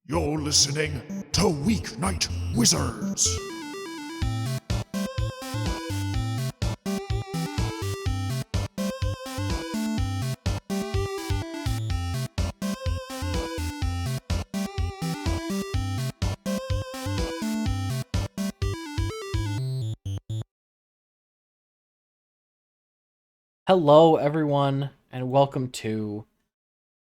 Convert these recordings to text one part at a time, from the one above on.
You're listening to Weeknight Wizards. Hello, everyone, and welcome to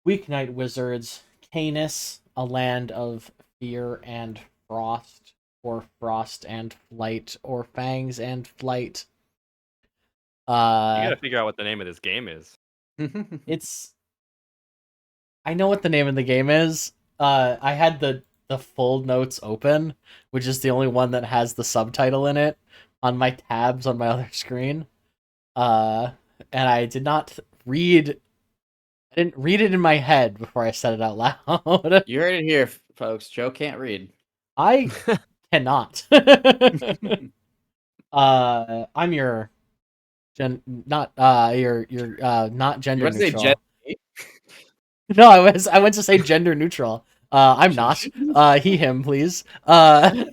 Weeknight Wizards, Caenis, a land of fear and frost, or frost and flight, or fangs and flight. You Uh, gotta figure out what the name of this game is. it's I know what the name of the game is. I had the full notes open, which is the only one that has the subtitle in it on my tabs on my other screen. Uh, and I did not read I didn't read it in my head before I said it out loud. You heard it here, folks. Joe can't read. I cannot. I'm your not your not You gender want to say neutral. Gen No, I went to say gender neutral. I'm not. He him, please.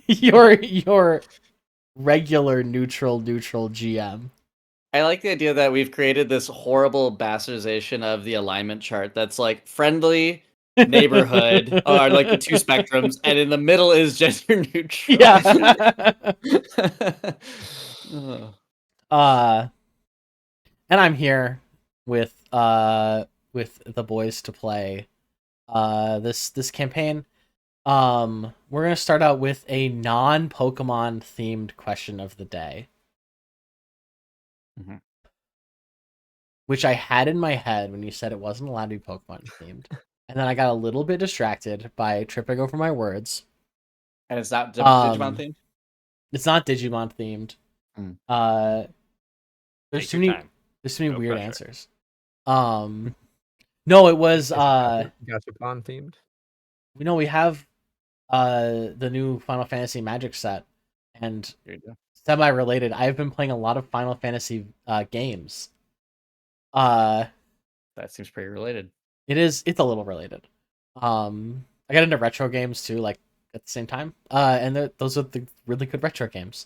Your regular neutral GM. I like the idea that we've created this horrible bastardization of the alignment chart that's like friendly, neighborhood, or like the two spectrums, and in the middle is gender neutral. Yeah. Ugh. uh and I'm here with the boys to play this campaign. We're gonna start out with a non-Pokemon themed question of the day. Mhm. Which I had in my head when you said it wasn't allowed to be Pokemon themed. And then I got a little bit distracted by tripping over my words. And it's not Digimon themed? It's not Digimon themed. Mm. There's Take too your many time. there's too many No weird pressure. answers. No, it was Gachapon themed. we have the new Final Fantasy Magic set, and Here you go. semi-related, I've been playing a lot of Final Fantasy games. Uh That seems pretty related. it's a little related. I got into retro games too, like at the same time. And those are the really good retro games.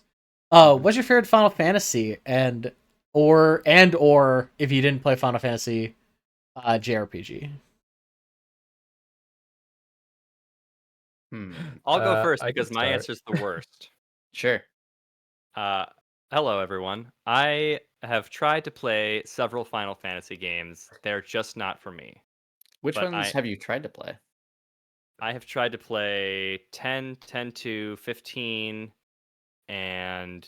What's your favorite Final Fantasy, and or if you didn't play Final Fantasy JRPG? I'll go first I can because my start. answer's the worst. Sure. Hello, everyone. I have tried to play several Final Fantasy games. They're just not for me. Which But ones have you tried to play? I have tried to play 10, 10-2, 15, and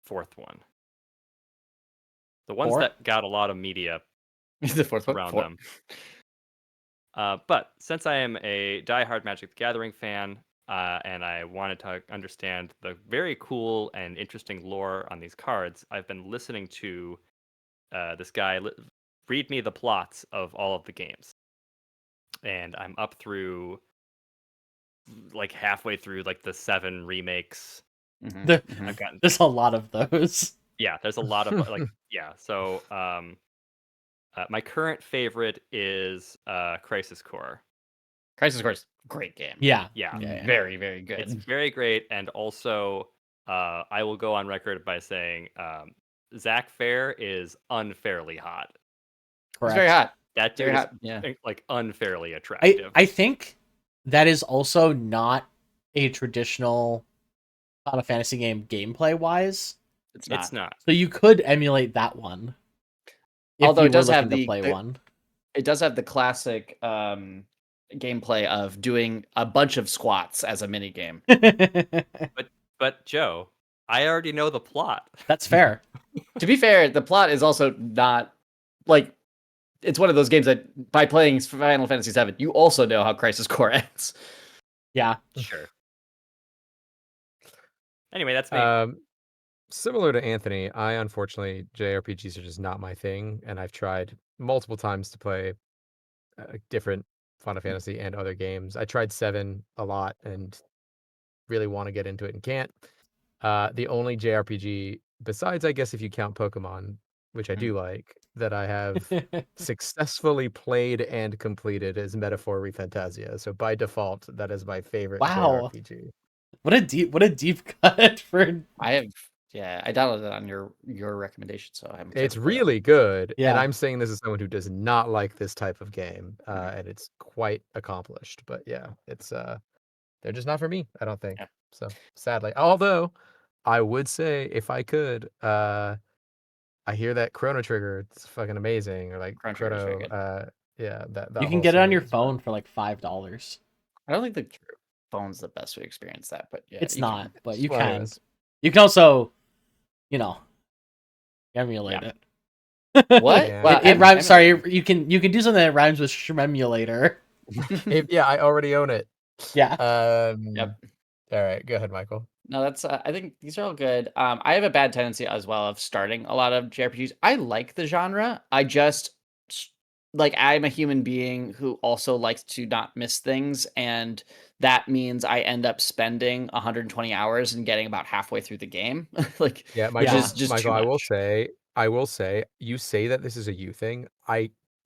fourth one. The ones Four? that got a lot of media The fourth one? around Four. them. But since I am a diehard Magic the Gathering fan, and I wanted to understand the very cool and interesting lore on these cards, I've been listening to this guy read me the plots of all of the games. And I'm up through like halfway through like the 7 remakes. Mhm. I've gotten There's a lot of those. yeah, there's a lot of like yeah. So my current favorite is Crisis Core. Crisis Core is a great game. Yeah. Yeah, Yeah. Very, very good. it's very great, and also I will go on record by saying Zach Fair is unfairly hot. Correct. It's very hot. That dude Very is hot. Yeah. like unfairly attractive. I think that is also not a traditional Final Fantasy game gameplay wise. It's not. It's not. So you could emulate that one. If Although you it does were have looking to the- play the- one. It does have the classic gameplay of doing a bunch of squats as a mini game. But Joe, I already know the plot. That's fair. To be fair, the plot is also not like it's one of those games that by playing Final Fantasy VII, you also know how Crisis Core ends. Yeah. Sure. Anyway, that's me. Similar to Anthony, I unfortunately JRPGs are just not my thing, and I've tried multiple times to play different Final Fantasy and other games. I tried 7 a lot and really want to get into it and can't. The only JRPG, besides I guess if you count Pokemon, which I do like, that I have successfully played and completed is Metaphor ReFantasia. So by default, that is my favorite Wow. JRPG. What a deep cut for I downloaded it on your recommendation, so I'm excited It's to play that. really good, and yeah. I'm saying this as someone who does not like this type of game, and it's quite accomplished. But yeah, it's they're just not for me, I don't think. Yeah. So sadly, although I would say if I could, I hear that Chrono Trigger, it's fucking amazing, or like Chrono Trigger is very Chrono, good. yeah, that You can whole get it on your series. But phone for like $5. I don't think the phone's the best way to experience that, but yeah, It's you not, can. but you well, can. anyways, You can also, you know, emulate Yeah. it. What? Yeah. Well, It rhymes. Sorry, emulating. you can do something that rhymes with shmemulator. yeah, I already own it. Yeah. Yep. All right, go ahead, Michael. No, that's. I think these are all good. I have a bad tendency as well of starting a lot of JRPGs. I like the genre. I just like I'm a human being who also likes to not miss things, and that means I end up spending 120 hours and getting about halfway through the game, like Yeah, which Yeah. is just Michael, too much. I will say, you say that this is a you thing.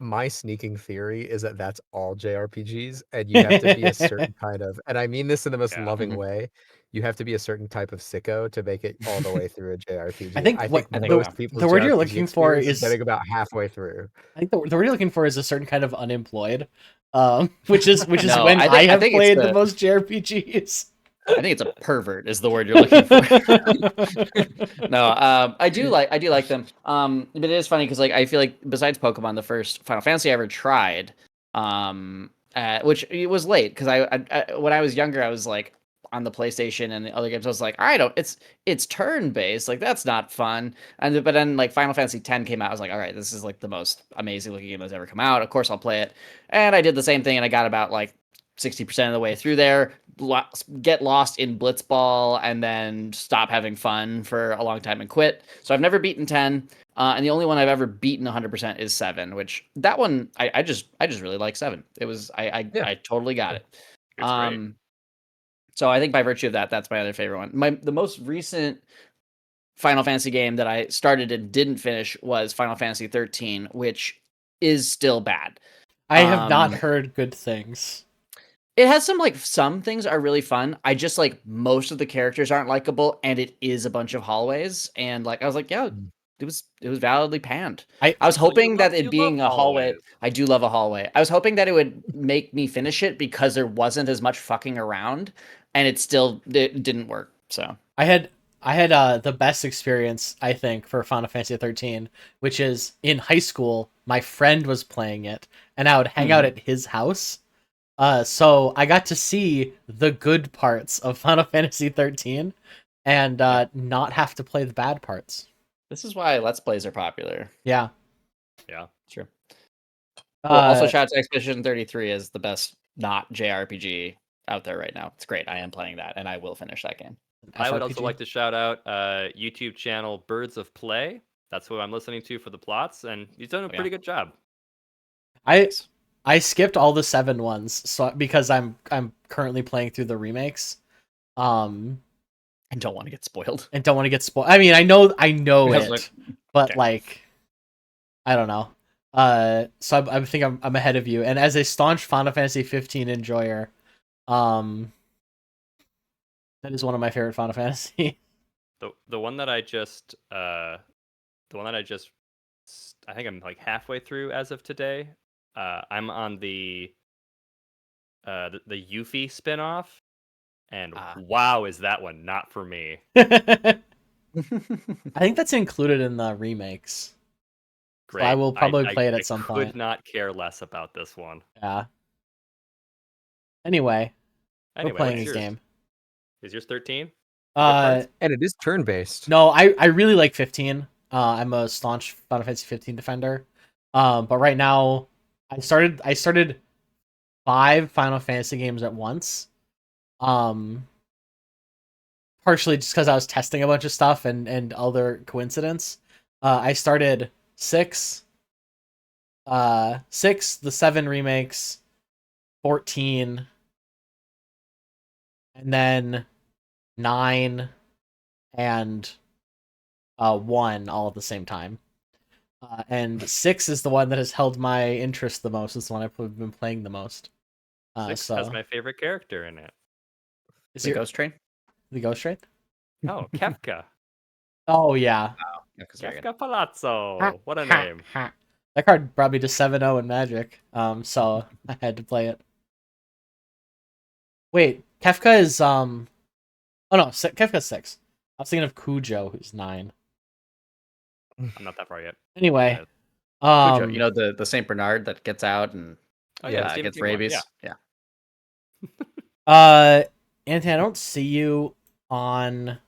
My sneaking theory is that that's all JRPGs, and you have to be a certain kind of, and I mean this in the most Yeah. loving Mhm. way. You have to be a certain type of sicko to make it all the way through a I JRPG. think I what think I think the so. most people's the word you're JRPG looking for experience is is getting about halfway through. I think the word you're looking for is a certain kind of unemployed, which is No, when I I have think it's played the the. most JRPGs. I think it's a pervert is the word you're looking for. No, I do like them. But it is funny because like I feel like besides Pokemon, the first Final Fantasy I ever tried, which it was late because I when I was younger I was like on the PlayStation and the other games I was like I don't it's turn based like that's not fun but then like Final Fantasy X came out I was like all right this is like the most amazing looking game that's ever come out of course I'll play it and I did the same thing and I got about like 60% of the way through there get lost in Blitzball and then stop having fun for a long time and quit. So I've never beaten 10. And the only one I've ever beaten 100% is 7, which that one I just really like 7. It was Yeah. I totally got it. It's great. So I think by virtue of that, that's my other favorite one. The most recent Final Fantasy game that I started and didn't finish was Final Fantasy 13, which is still bad. I have not Um, heard good things. It has some things are really fun. I just like most of the characters aren't likable, and it is a bunch of hallways. And like I was like, yeah, Mm. it was validly panned. I I was Well, hoping that it you love being a hallway, hallways. I do love a hallway. I was hoping that it would make me finish it because there wasn't as much fucking around, and it didn't work. So I had the best experience I think for Final Fantasy 13, which is in high school. My friend was playing it, and I would hang out Mhm. at his house. So I got to see the good parts of Final Fantasy 13, and not have to play the bad parts. this is why Let's Plays are popular. Yeah. Yeah. Sure. Oh, also Uh, shout out to Expedition 33 is the best not JRPG out there right now. It's great. I am playing that, and I will finish that game. I would also FRPG. like to shout out YouTube channel Birds of Play. That's who I'm listening to for the plots, and he's done a yeah. pretty good job. I Nice. I skipped all the 7 ones so because I'm currently playing through the remakes. I don't want to get spoiled. And don't want to get spoiled. I mean, I know I was it, like, but okay. like, I don't know. So I think I'm ahead of you. And as a staunch Final Fantasy 15 enjoyer, that is one of my favorite Final Fantasy. The one that I just I think I'm like halfway through as of today. I'm on the Yuffie spinoff, and Ah. wow, is that one not for me? I think that's included in the remakes. Great. I will probably I play it at some could point. not care less about this one. Yeah. Anyway, we're Anyway, playing what's a yours? game. Is yours 13? Uh, And it is turn-based. no, I really like 15. I'm a staunch Final Fantasy 15 defender. But right now, I started 5 Final Fantasy games at once. Partially just because I was testing a bunch of stuff and other coincidence. I started 6, 6, the 7 remakes, 14, and then 9 and 1 all at the same time. And 6 is the one that has held my interest the most. It's the one I've been playing the most. 6 has my favorite character in it. is The your Ghost Train. the Ghost Train? Oh, Kefka. Oh yeah. Yeah, 'cause very good. Kefka Palazzo. Ha, What a ha, name. ha. That card brought me to 7-0 in Magic. So I had to play it. Wait, Kefka is Oh no, Kefka's 6. I was thinking of Cujo, who's 9. I'm not that far yet. Anyway, Cujo, you know the Saint Bernard that gets out and Oh yeah, Yeah, the Stephen gets King one, rabies. yeah. Yeah. Anthony, I don't see you on.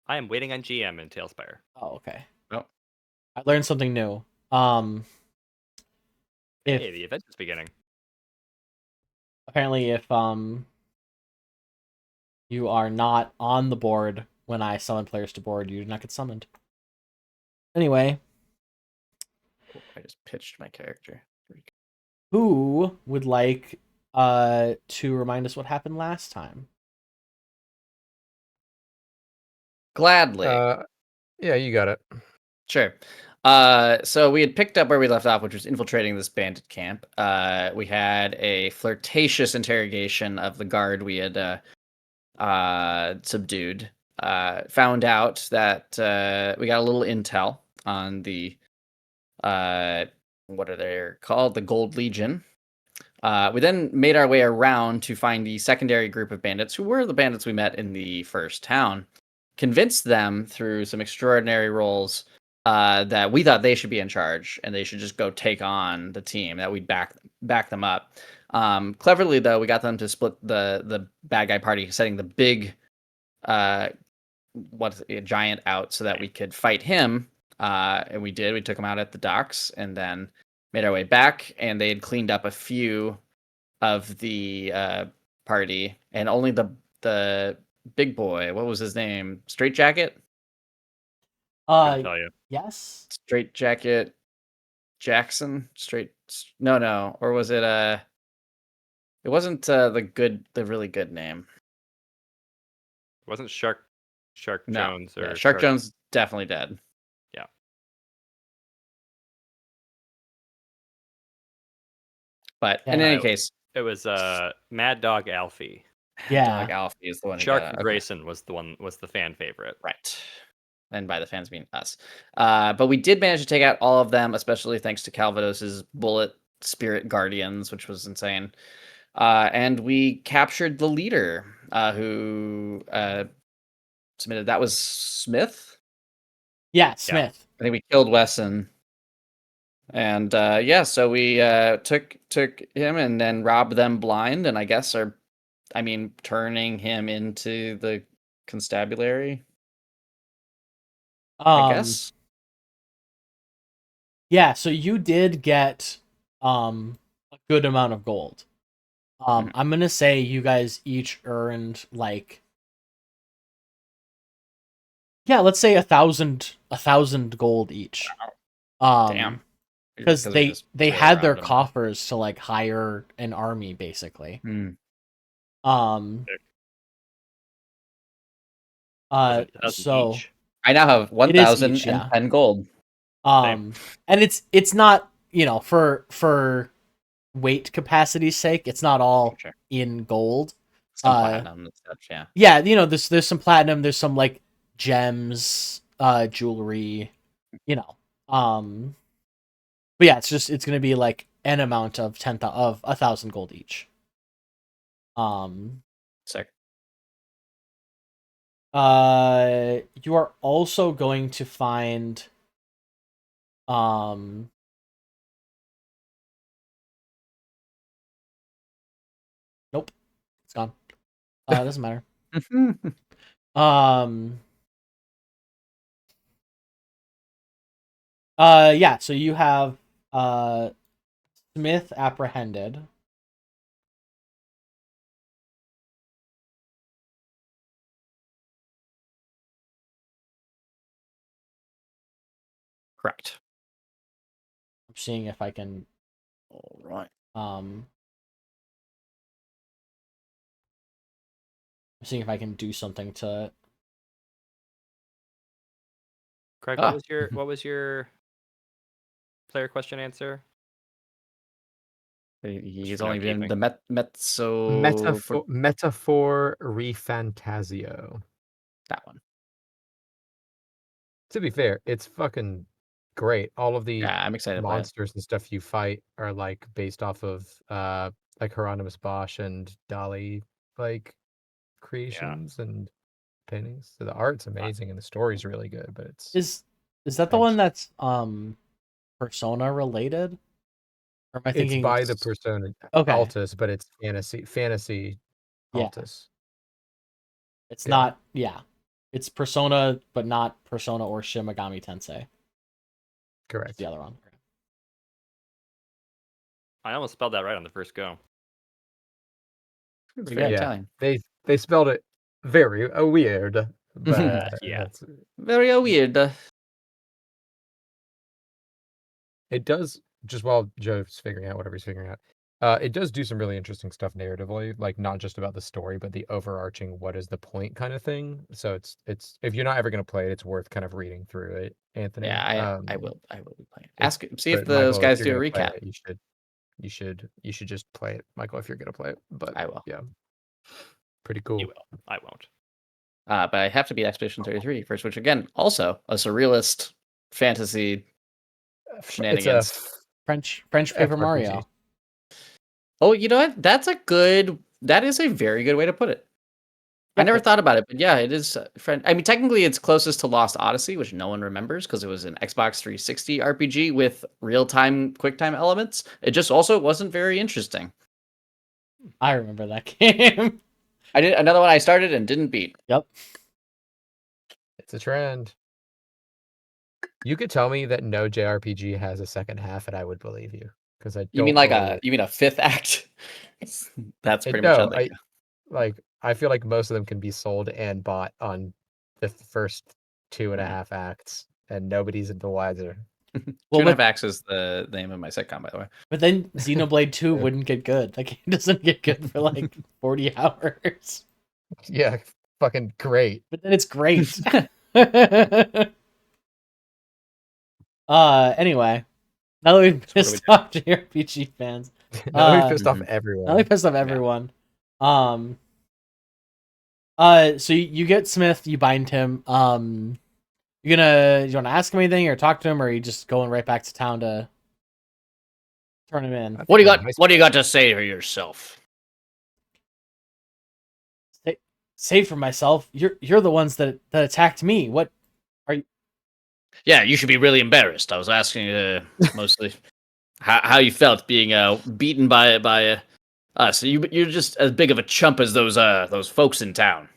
I am waiting on GM in Tailspire. Oh, okay. Oh. I learned something new. If Hey, the event is beginning. apparently if you are not on the board when I summon players to board, you do not get summoned. Anyway, Oh, I just pitched my character. who would like to remind us what happened last time? Gladly. Yeah, you got it. Sure. So we had picked up where we left off, which was infiltrating this bandit camp. We had a flirtatious interrogation of the guard we had subdued. Found out that we got a little intel on the what are they called? The Gold Legion. We then made our way around to find the secondary group of bandits, who were the bandits we met in the first town. Convinced them through some extraordinary rolls that we thought they should be in charge and they should just go take on the team, that we'd back them up. Cleverly, though, we got them to split the bad guy party, setting the big giant out so that we could fight him. And we did. We took him out at the docks and then made our way back, and they had cleaned up a few of the party, and only the big boy, what was his name? Straight Jacket? Couldn't tell you. Yes. Straight Jacket Jackson? No. Or was it it wasn't the really good name. It wasn't Shark No. Jones or Yeah, Shark Jones definitely dead. Yeah. But Yeah. in any case, It was Mad Dog Alfie. Yeah. Dog Alfie is the one. Shark Grayson was the fan favorite. Right. And by the fans being us. But we did manage to take out all of them, especially thanks to Calvados's bullet spirit guardians, which was insane. And we captured the leader, who submitted. That was Smith. Yeah, Smith. I think we killed Wesson. And so we took him and then robbed them blind, and I guess turning him into the constabulary. I guess. Yeah, so you did get a good amount of gold. I'm gonna say you guys each earned like, yeah, let's say 1,000 gold each. Damn. Because we they just had their robbed 'em. coffers to like hire an army basically. Hmm. So Each. I now have It is 1,010 gold. and it's not, for weight capacity's sake, it's not all Sure. in gold. Some platinum and stuff, yeah. Yeah, there's some platinum, there's some like gems, jewelry, but yeah, it's gonna be like an amount of 1,000 gold each. Sick. You are also going to find nope, it's gone. It doesn't matter. Yeah, so you have Smith apprehended. Correct. I'm seeing if I can All right. I'm seeing if I can do something to Craig, Ah. what was your player question answer? He's For no only been keeping. the Metaphor Metaphor Refantasio. that one. To be fair, it's fucking great. All of the Yeah, I'm excited to play it. monsters and stuff you fight are like based off of like Hieronymus Bosch and Dali like creations and paintings. So the art's amazing and the story's really good, but it's Is that the I one just- that's Persona related? Or am I it's thinking by the Persona Okay. Altus, but it's fantasy Yeah. Altus. It's Yeah. not It's Persona, but not Persona or Shin Megami Tensei. It's Correct. the other one. I almost spelled that right on the first go. It's Pretty very good. Yeah. Italian. They spelled it very weird, but Yeah. that's Very weird. it does, just while Joe's figuring out whatever he's figuring out, it does do some really interesting stuff narratively, like not just about the story, but the overarching what is the point kind of thing. So it's if you're not ever gonna play it, it's worth kind of reading through it, Anthony. Yeah, I will be playing. it's- See if but those Michael, if guys you're do a gonna play recap. it, you should just play it, Michael, if you're gonna play it. But I will. yeah, pretty cool. You will. I won't. But I have to beat Expedition 33 first, which again, also a surrealist fantasy It's a shenanigans. French Paper FRPG. Mario. Oh, you know what? That is a very good way to put it. I Yep, never it- thought about it, but yeah, it is. I mean, technically, it's closest to Lost Odyssey, which no one remembers because it was an Xbox 360 RPG with real-time, QuickTime elements. It just also wasn't very interesting. I remember that game. I did another one I started and didn't beat. Yep. It's a trend. You could tell me that no JRPG has a second half, and I would believe you, because I don't. You mean like believe a fifth act? That's it. pretty much how No, they go. I feel like most of them can be sold and bought on the first 2.5 acts, and nobody's the wiser. Well, Two and a Half Acts is the name of my sitcom, by the way. But then Xenoblade 2 wouldn't get good. That game doesn't get good for like 40 hours. Yeah, fucking great. But then it's great. Anyway. Now that we've So what do we pissed off JRPG fans. Now we Uh, pissed off Mhm. everyone. Now we pissed off everyone. So you get Smith, you bind him. You want to ask him anything or talk to him, or are you just going right back to town to turn him in? What do you got to say for yourself? Save for myself. You're the ones that attacked me. What? Yeah, you should be really embarrassed. I was asking mostly how you felt being beaten by us. You're just as big of a chump as those folks in town.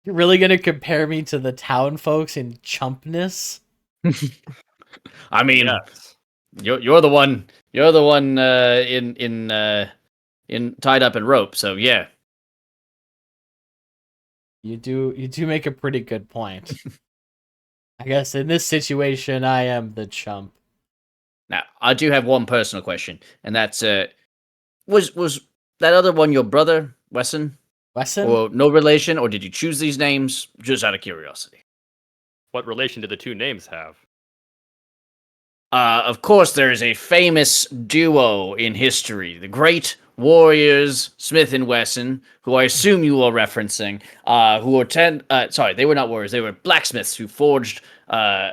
You're really gonna compare me to the town folks in chumpness? I mean, Yes. you're the one in tied up in rope. So yeah. You do make a pretty good point. I guess in this situation, I am the chump. Now I do have one personal question, and that's was that other one your brother Wesson, Wesson? or no relation, or did you choose these names just out of curiosity? What relation do the two names have? Of course, there is a famous duo in history, the great warriors Smith and Wesson, who I assume you are referencing, who were sorry, they were not warriors, they were blacksmiths who forged an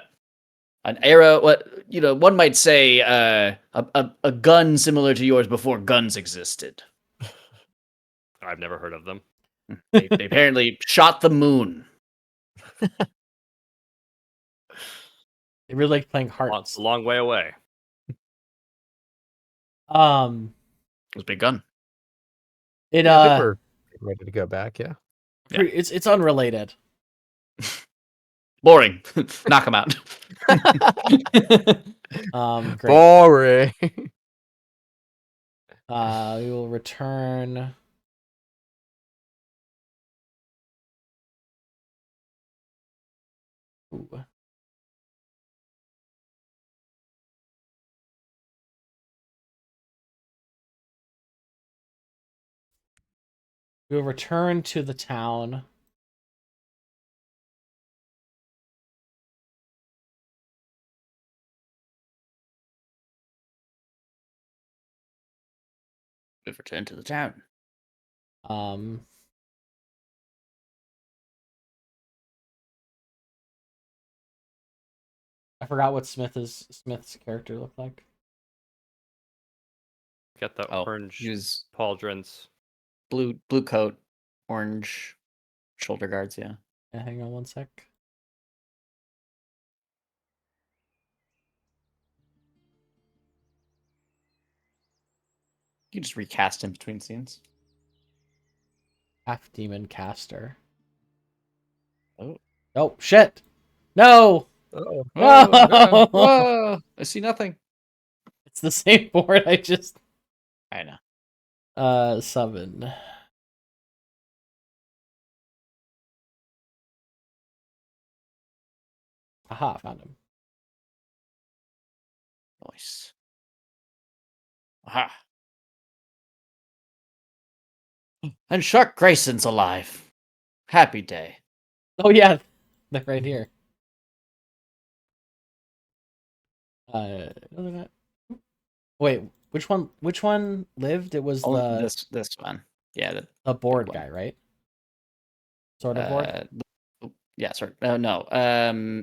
era, one might say a gun similar to yours before guns existed. I've never heard of them. They apparently shot the moon. They really like playing It's hearts. a long way away. Um, It was a big gun. it Yeah, I think we're ready to go back. Yeah. Yeah. it's unrelated. Boring. Knock him out. Great. Boring. We will return. Ooh. We'll return to the town. We've returned to the town. Um, I forgot what Smith's character looked like. Got the Oh, orange he was pauldrons. blue coat, orange shoulder guards. Yeah. Yeah, hang on one sec. You can just recast him between scenes. Half demon caster. Oh. Oh shit! No! Oh, No! no. Whoa! I see nothing. It's the same board I just I know. summon. Aha, found him. Nice. Aha. And Shark Grayson's alive. Happy day. Oh yeah, they're right here. No, they're not. Wait, which one? Which one lived? It was Oh, the this one. Yeah, the board one. guy, right? Sort of board. Yeah, sorry. No.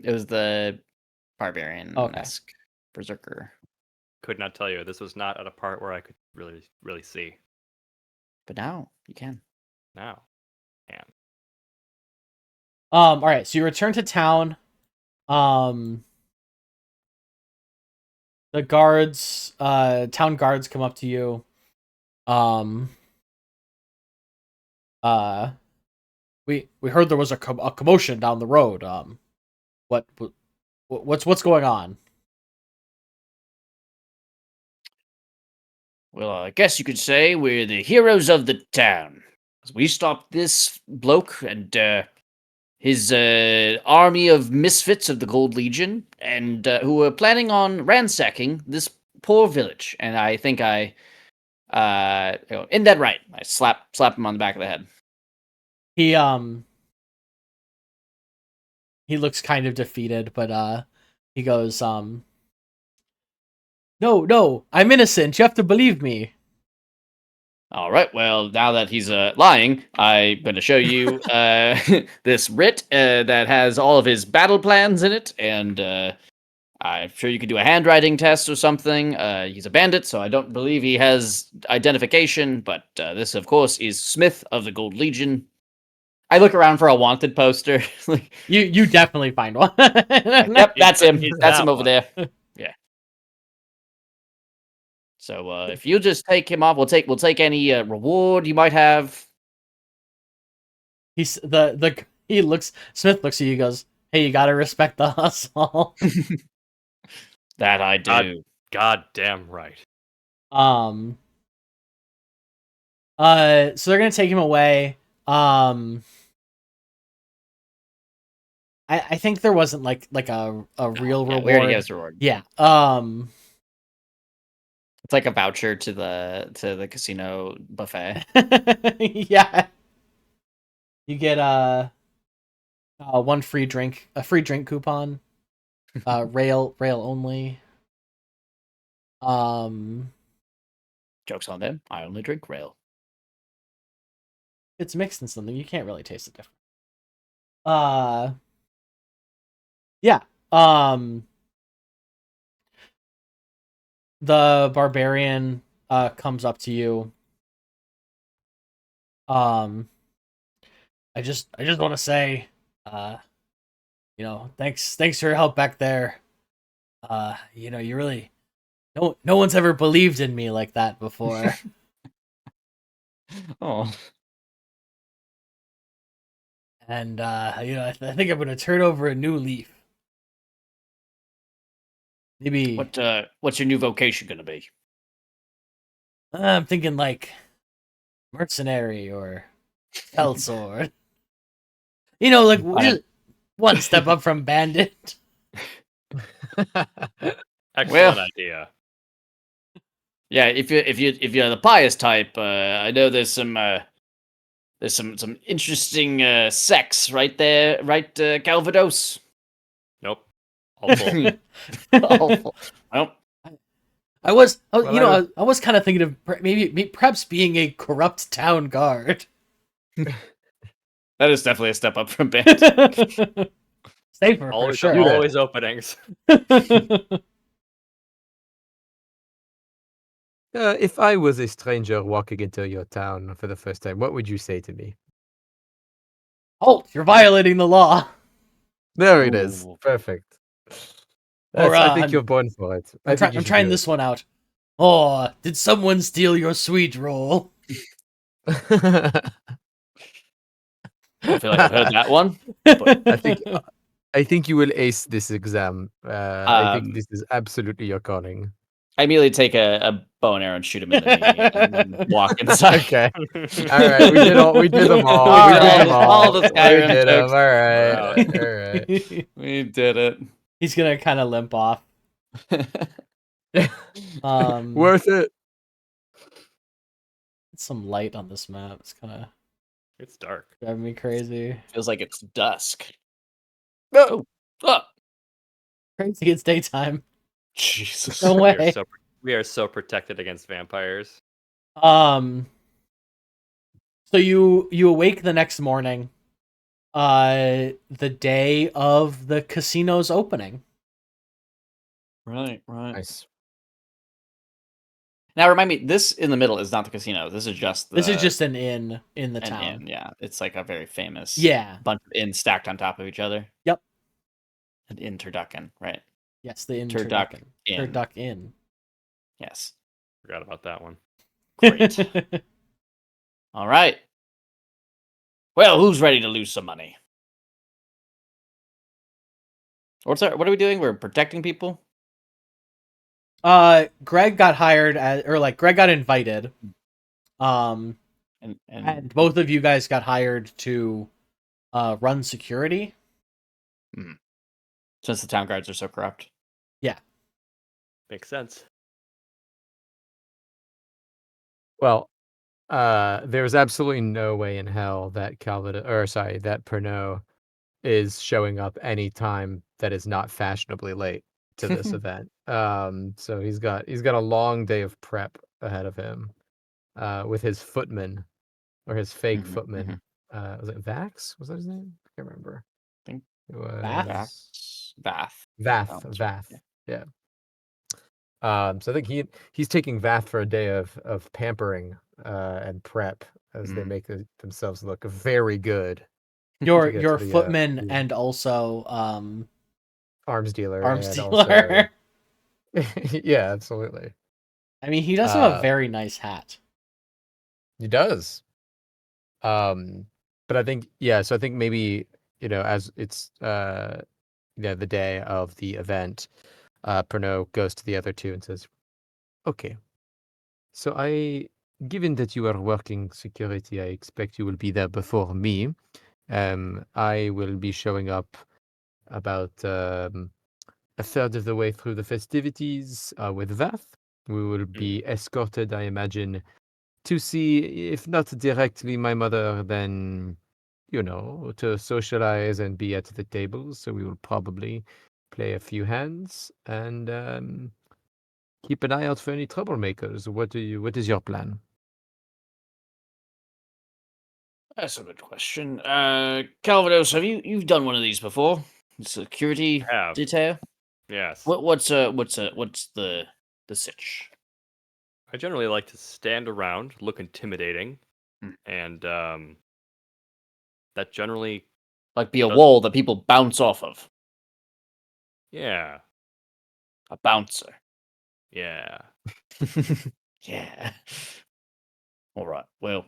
It was the barbarian-esque berserker. Could not tell you. This was not at a part where I could really see. But now you can. Now, can. All right. So you return to town. The guards, town guards, come up to you. We heard there was a commotion down the road. What's going on? Well, I guess you could say we're the heroes of the town. We stopped this bloke and his army of misfits of the Gold Legion, and who were planning on ransacking this poor village. And I think I, in that right, I slap him on the back of the head. He looks kind of defeated, but he goes, No, I'm innocent. You have to believe me. All right. Well, now that he's lying, I'm going to show you this writ that has all of his battle plans in it, and I'm sure you could do a handwriting test or something. He's a bandit, so I don't believe he has identification, but this, of course, is Smith of the Gold Legion. I look around for a wanted poster. You definitely find one. Yep, that's him. He's That's that him over one. there. Yeah. So if you just take him off, we'll take any reward you might have. Smith looks at you, goes, "Hey, you gotta respect the hustle." That I do. God damn right. So they're gonna take him away. I think there wasn't like a real Yeah, reward. we already gave us a reward. Yeah. It's like a voucher to the casino buffet. Yeah. You get one free drink, a free drink coupon. Rail only. Joke's on them. I only drink rail. It's mixed in something. You can't really taste the difference. Yeah. The barbarian comes up to you. I just want to say, thanks for your help back there. You really no one's ever believed in me like that before. Oh. And I think I'm gonna turn over a new leaf. Maybe What's your new vocation gonna be? I'm thinking like mercenary or sellsword. Like just one step up from bandit. Excellent idea. Yeah, if you're the pious type, I know there's some interesting sex right there, right, Calvados? Nope. Awful. Awful. Well, I was, Well, I was kind of thinking of perhaps being a corrupt town guard. That is definitely a step up from band. Safer for Always, sure. Do that. always openings. If I was a stranger walking into your town for the first time, what would you say to me? Halt! You're violating the law. There it is. Ooh. Perfect. Or I think you're born for it. I think you I'm should trying do this one out. Oh, did someone steal your sweet roll? it. I feel like I've heard that one. I think you will ace this exam. I think this is absolutely your calling. I immediately take a bow and arrow and shoot him in the knee, and then walk inside. Okay. All right. We did them all. All we did right. them all. All the We Skyrim did them. jokes. All right. Wow. All right. We did it. He's gonna kind of limp off. Worth it. Some light on this map. It's kind of It's dark. driving me crazy. Feels like it's dusk. No. Oh, Crazy, it's daytime. Jesus. No way. We are so protected against vampires. So you awake the next morning, the day of the casino's opening. Right. Nice. Now remind me, this in the middle is not the casino. This is just This is just an inn in the an town. inn. Yeah, it's like a very famous Yeah. bunch of inns stacked on top of each other. Yep. An inn turducken, right? Yes, the inn. Turduck Inn. Turduck Inn. Yes. Forgot about that one. Great. All right. Well, who's ready to lose some money? What are we doing? We're protecting people? Greg got hired Greg got invited. And And both of you guys got hired to run security. since the town guards are so corrupt. Makes sense. Well, there's absolutely no way in hell that that Pernod is showing up any time that is not fashionably late to this event. So he's got a long day of prep ahead of him, with his footman or his fake Mhm, footman. Was it Vax? Was that his name? I can't remember. I think It was Vath. Vath. Oh, that's Vath. right, Yeah. So I think he's taking Vath for a day of pampering and prep as they make themselves look very good. Your to get your to the, footman the and also arms dealer. arms and dealer. Also, yeah, absolutely. I mean, he does have a Uh, very nice hat. He does. But I think so I think maybe, as it's the day of the event, Pernod goes to the other two and says, "Okay, so given that you are working security, I expect you will be there before me. I will be showing up about a third of the way through the festivities with Vath. We will be escorted, I imagine, to see, if not directly my mother, then, to socialize and be at the tables. So we will probably play a few hands and keep an eye out for any troublemakers. What is your plan?" That's a good question. Calvados, you've done one of these before? Security I have. detail? Yes. What's the sitch? I generally like to stand around, look intimidating, Hmm. and that generally, Like be a Does- wall that people bounce off of. yeah, A bouncer. yeah. Yeah. All right. Well,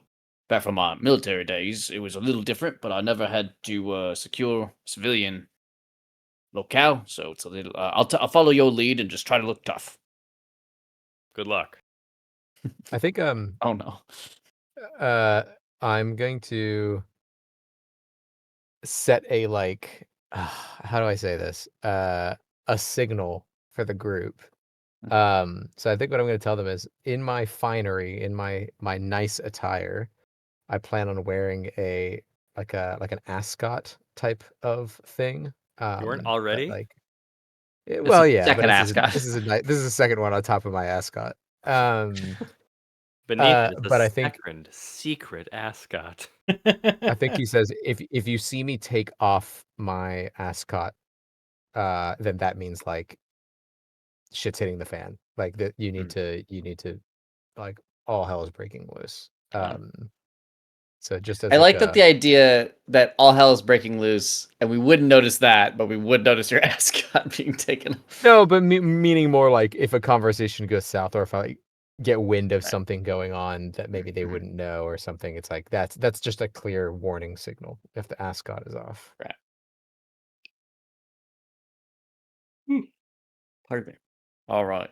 back from my military days, it was a little different, but I never had to secure civilian locale, so it's a little. I'll follow your lead and just try to look tough. Good luck. I think Oh no. I'm going to set a how do I say this? A signal for the group. So I think what I'm going to tell them is, in my finery, in my nice attire, I plan on wearing like an ascot type of thing. You weren't That already? Well, yeah, but second this ascot. is a second one on top of my ascot. Beneath it is But a I think second secret ascot. I think he says if you see me take off my ascot, then that means like shit's hitting the fan. Like that you need to like all hell is breaking loose. So just as I like like that the idea that all hell is breaking loose, and we wouldn't notice that, but we would notice your ascot being taken. no, but meaning more like if a conversation goes south or if I get wind of Right. something going on that maybe they wouldn't know or something, it's like that's just a clear warning signal if the ascot is off. Pardon me. All right.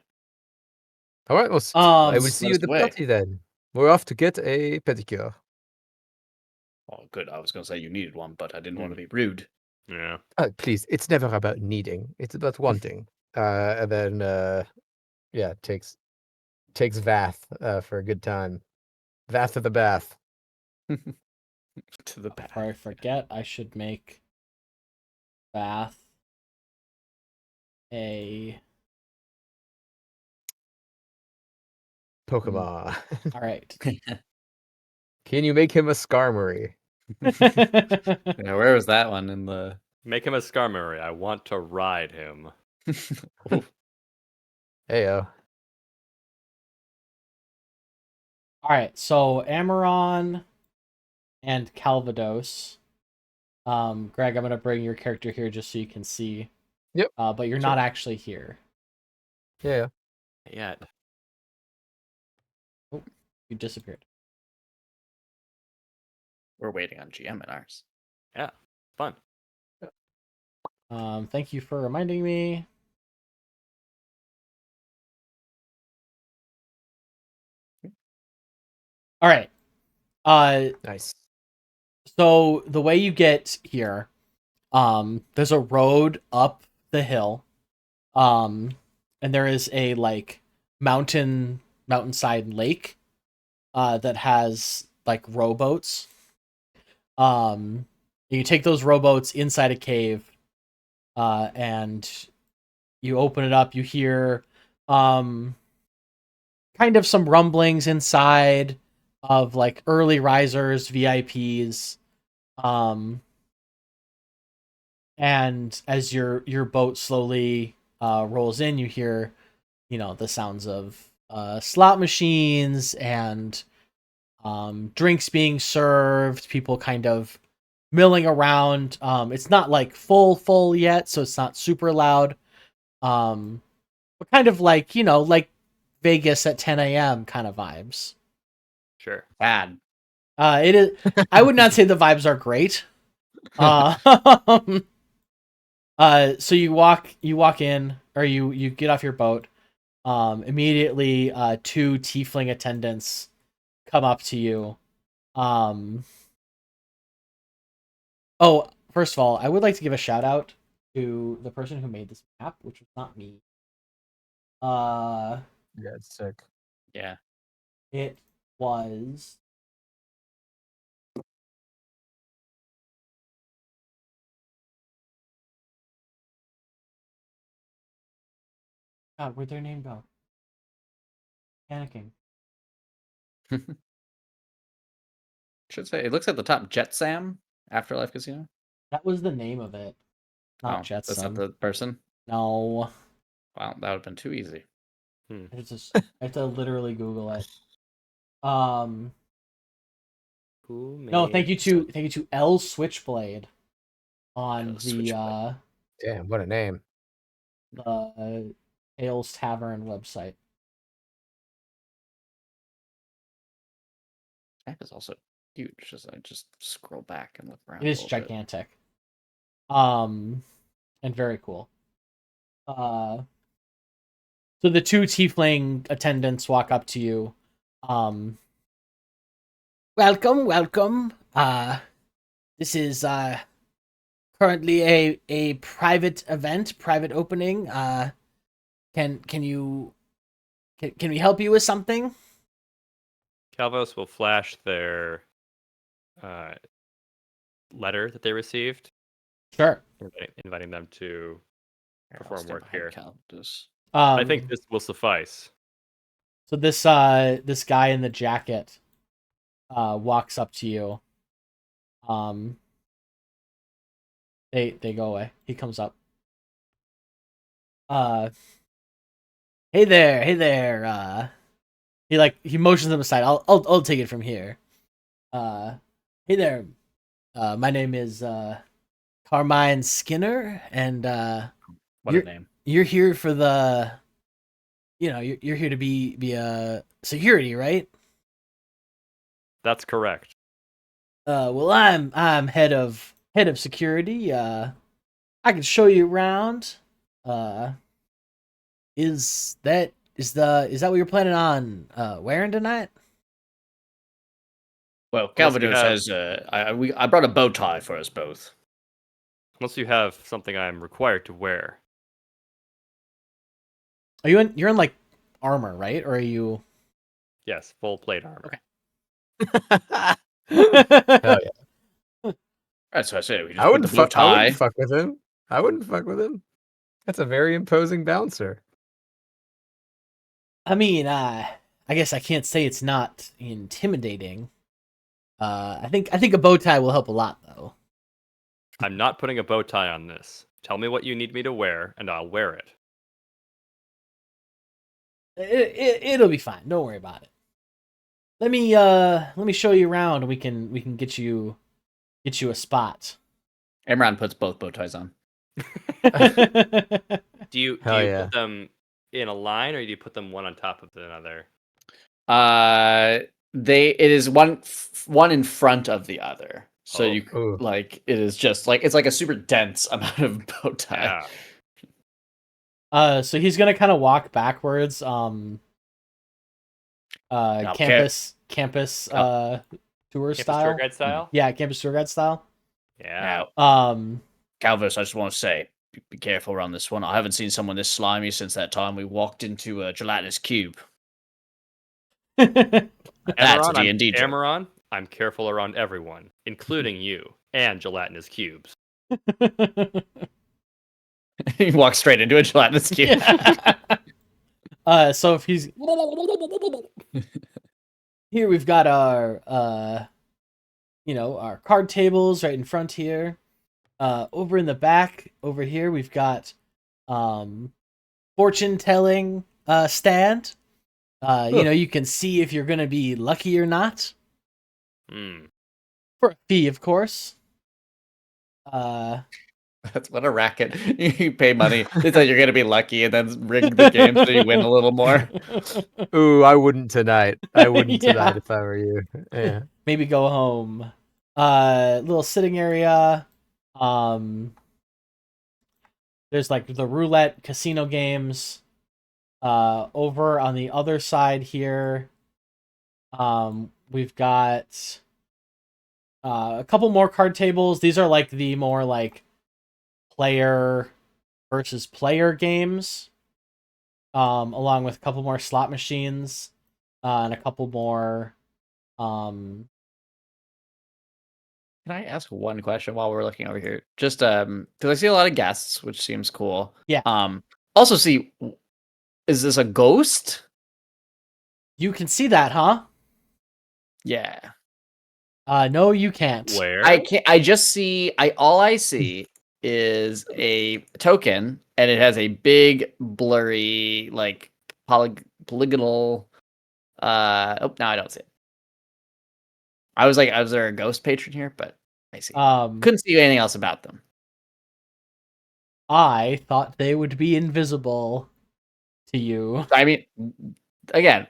All right, well, I will S- see let you us at the away. party then. We're off to get a pedicure. Oh, good. I was going to say you needed one, but I didn't want to be rude. Yeah. Please, it's never about needing; it's about wanting. And then, yeah, takes Vath for a good time. Vath of the bath. To the Before I bath. forget, I should make Bath a. Pokemon. All right. Can you make him a Skarmory? Yeah, where was that one in the? Make him a Skarmory. I want to ride him. Heyo. All right. So Amaron and Calvados. Greg, I'm gonna bring your character here just so you can see. Yep. But you're Sure. not actually here. Yeah. Yeah. Oh, you disappeared. We're waiting on GM in ours. Yeah. Fun. Thank you for reminding me. All right. Nice. So the way you get here, there's a road up the hill, and there is a like mountainside lake, that has like rowboats. You take those rowboats inside a cave, and you open it up. You hear, kind of some rumblings inside of like early risers, VIPs. And as your boat slowly rolls in, you hear, the sounds of slot machines and drinks being served, people kind of milling around. It's not like full yet, so it's not super loud. But kind of like, like Vegas at 10 a.m. kind of vibes. Sure. Bad. It is. I would not say the vibes are great. So you walk in, or you get off your boat. Immediately, two tiefling attendants come up to you. Oh, first of all, I would like to give a shout out to the person who made this map, which was not me. Yeah, it's sick. Yeah. It was. God, where'd their name go? Panicking. Should say it looks at the top. Jet Sam Afterlife Casino. That was the name of it, not That's not Jetsam. the person. No, Wow, that would have been too easy. I have to literally Google it. Who No, made thank you to L Switchblade on L the Switchblade. Damn, what a name. Ales Tavern website. Map is also huge. I just scroll back and look around. It a is little bit. gigantic. And very cool. So the two tiefling attendants walk up to you. Welcome. This is currently a private event, private opening. Can we help you with something? Calvos will flash their letter that they received, Sure. inviting them to perform work here. I think this will suffice. So this this guy in the jacket walks up to you. They go away. He comes up. Hey there. He motions them aside. I'll take it from here. Hey there. My name is Carmine Skinner, and What a name. you're here for the, you're here to be a security, right? That's correct. Well, I'm head of security. I can show you around. Is that what you're planning on wearing tonight? Well, Unless you Calvados have- has I brought a bow tie for us both. Unless you have something I'm required to wear. Are you're in like armor, right? Or are you? Yes, full plate armor. Okay. Hell yeah. That's what I said. We just I put wouldn't, the blue I wouldn't tie. fuck with him. I wouldn't fuck with him. That's a very imposing bouncer. I mean, I guess I can't say it's not intimidating. I think a bow tie will help a lot, though. I'm not putting a bow tie on this. Tell me what you need me to wear, and I'll wear it. It'll be fine. Don't worry about it. Let me show you around, and we can get you a spot. Imran puts both bow ties on. Do you Hell yeah. put them in a line, or do you put them one on top of another? It is one in front of the other. So Oh. you Ooh. like it is just like it's like a super dense amount of bow tie. Yeah. So he's gonna kind of walk backwards. Campus tour Campus style. tour guide style? Yeah, campus tour guide style. Yeah. Now, Calvus, I just want to say, be careful around this one. I haven't seen someone this slimy since that time we walked into a gelatinous cube. That's a D&D joke. Amaron, I'm careful around everyone, including you and gelatinous cubes. He walks straight into a gelatinous cube. Yeah. So if he's here, we've got our our card tables right in front here. Over in the back, over here, we've got fortune telling stand. You can see if you're gonna be lucky or not. For a fee, of course. That's what a racket. You pay money. They tell you're gonna be lucky and then rig the game so you win a little more. Ooh, I wouldn't tonight. I wouldn't Yeah. tonight if I were you. Yeah. Maybe go home. Little sitting area. There's like the roulette casino games. Over on the other side here, we've got a couple more card tables. These are like the more like player versus player games. Along with a couple more slot machines, and a couple more. Can I ask one question while we're looking over here? Just because I see a lot of guests, which seems cool. Yeah. Also see, is this a ghost? You can see that, huh? Yeah. No, you can't. Where? I can't. I just see. All I see is a token, and it has a big blurry like polygonal. Oh, now I don't see it. I was like, was there a ghost patron here? But I see. Couldn't see anything else about them. I thought they would be invisible to you. I mean, again,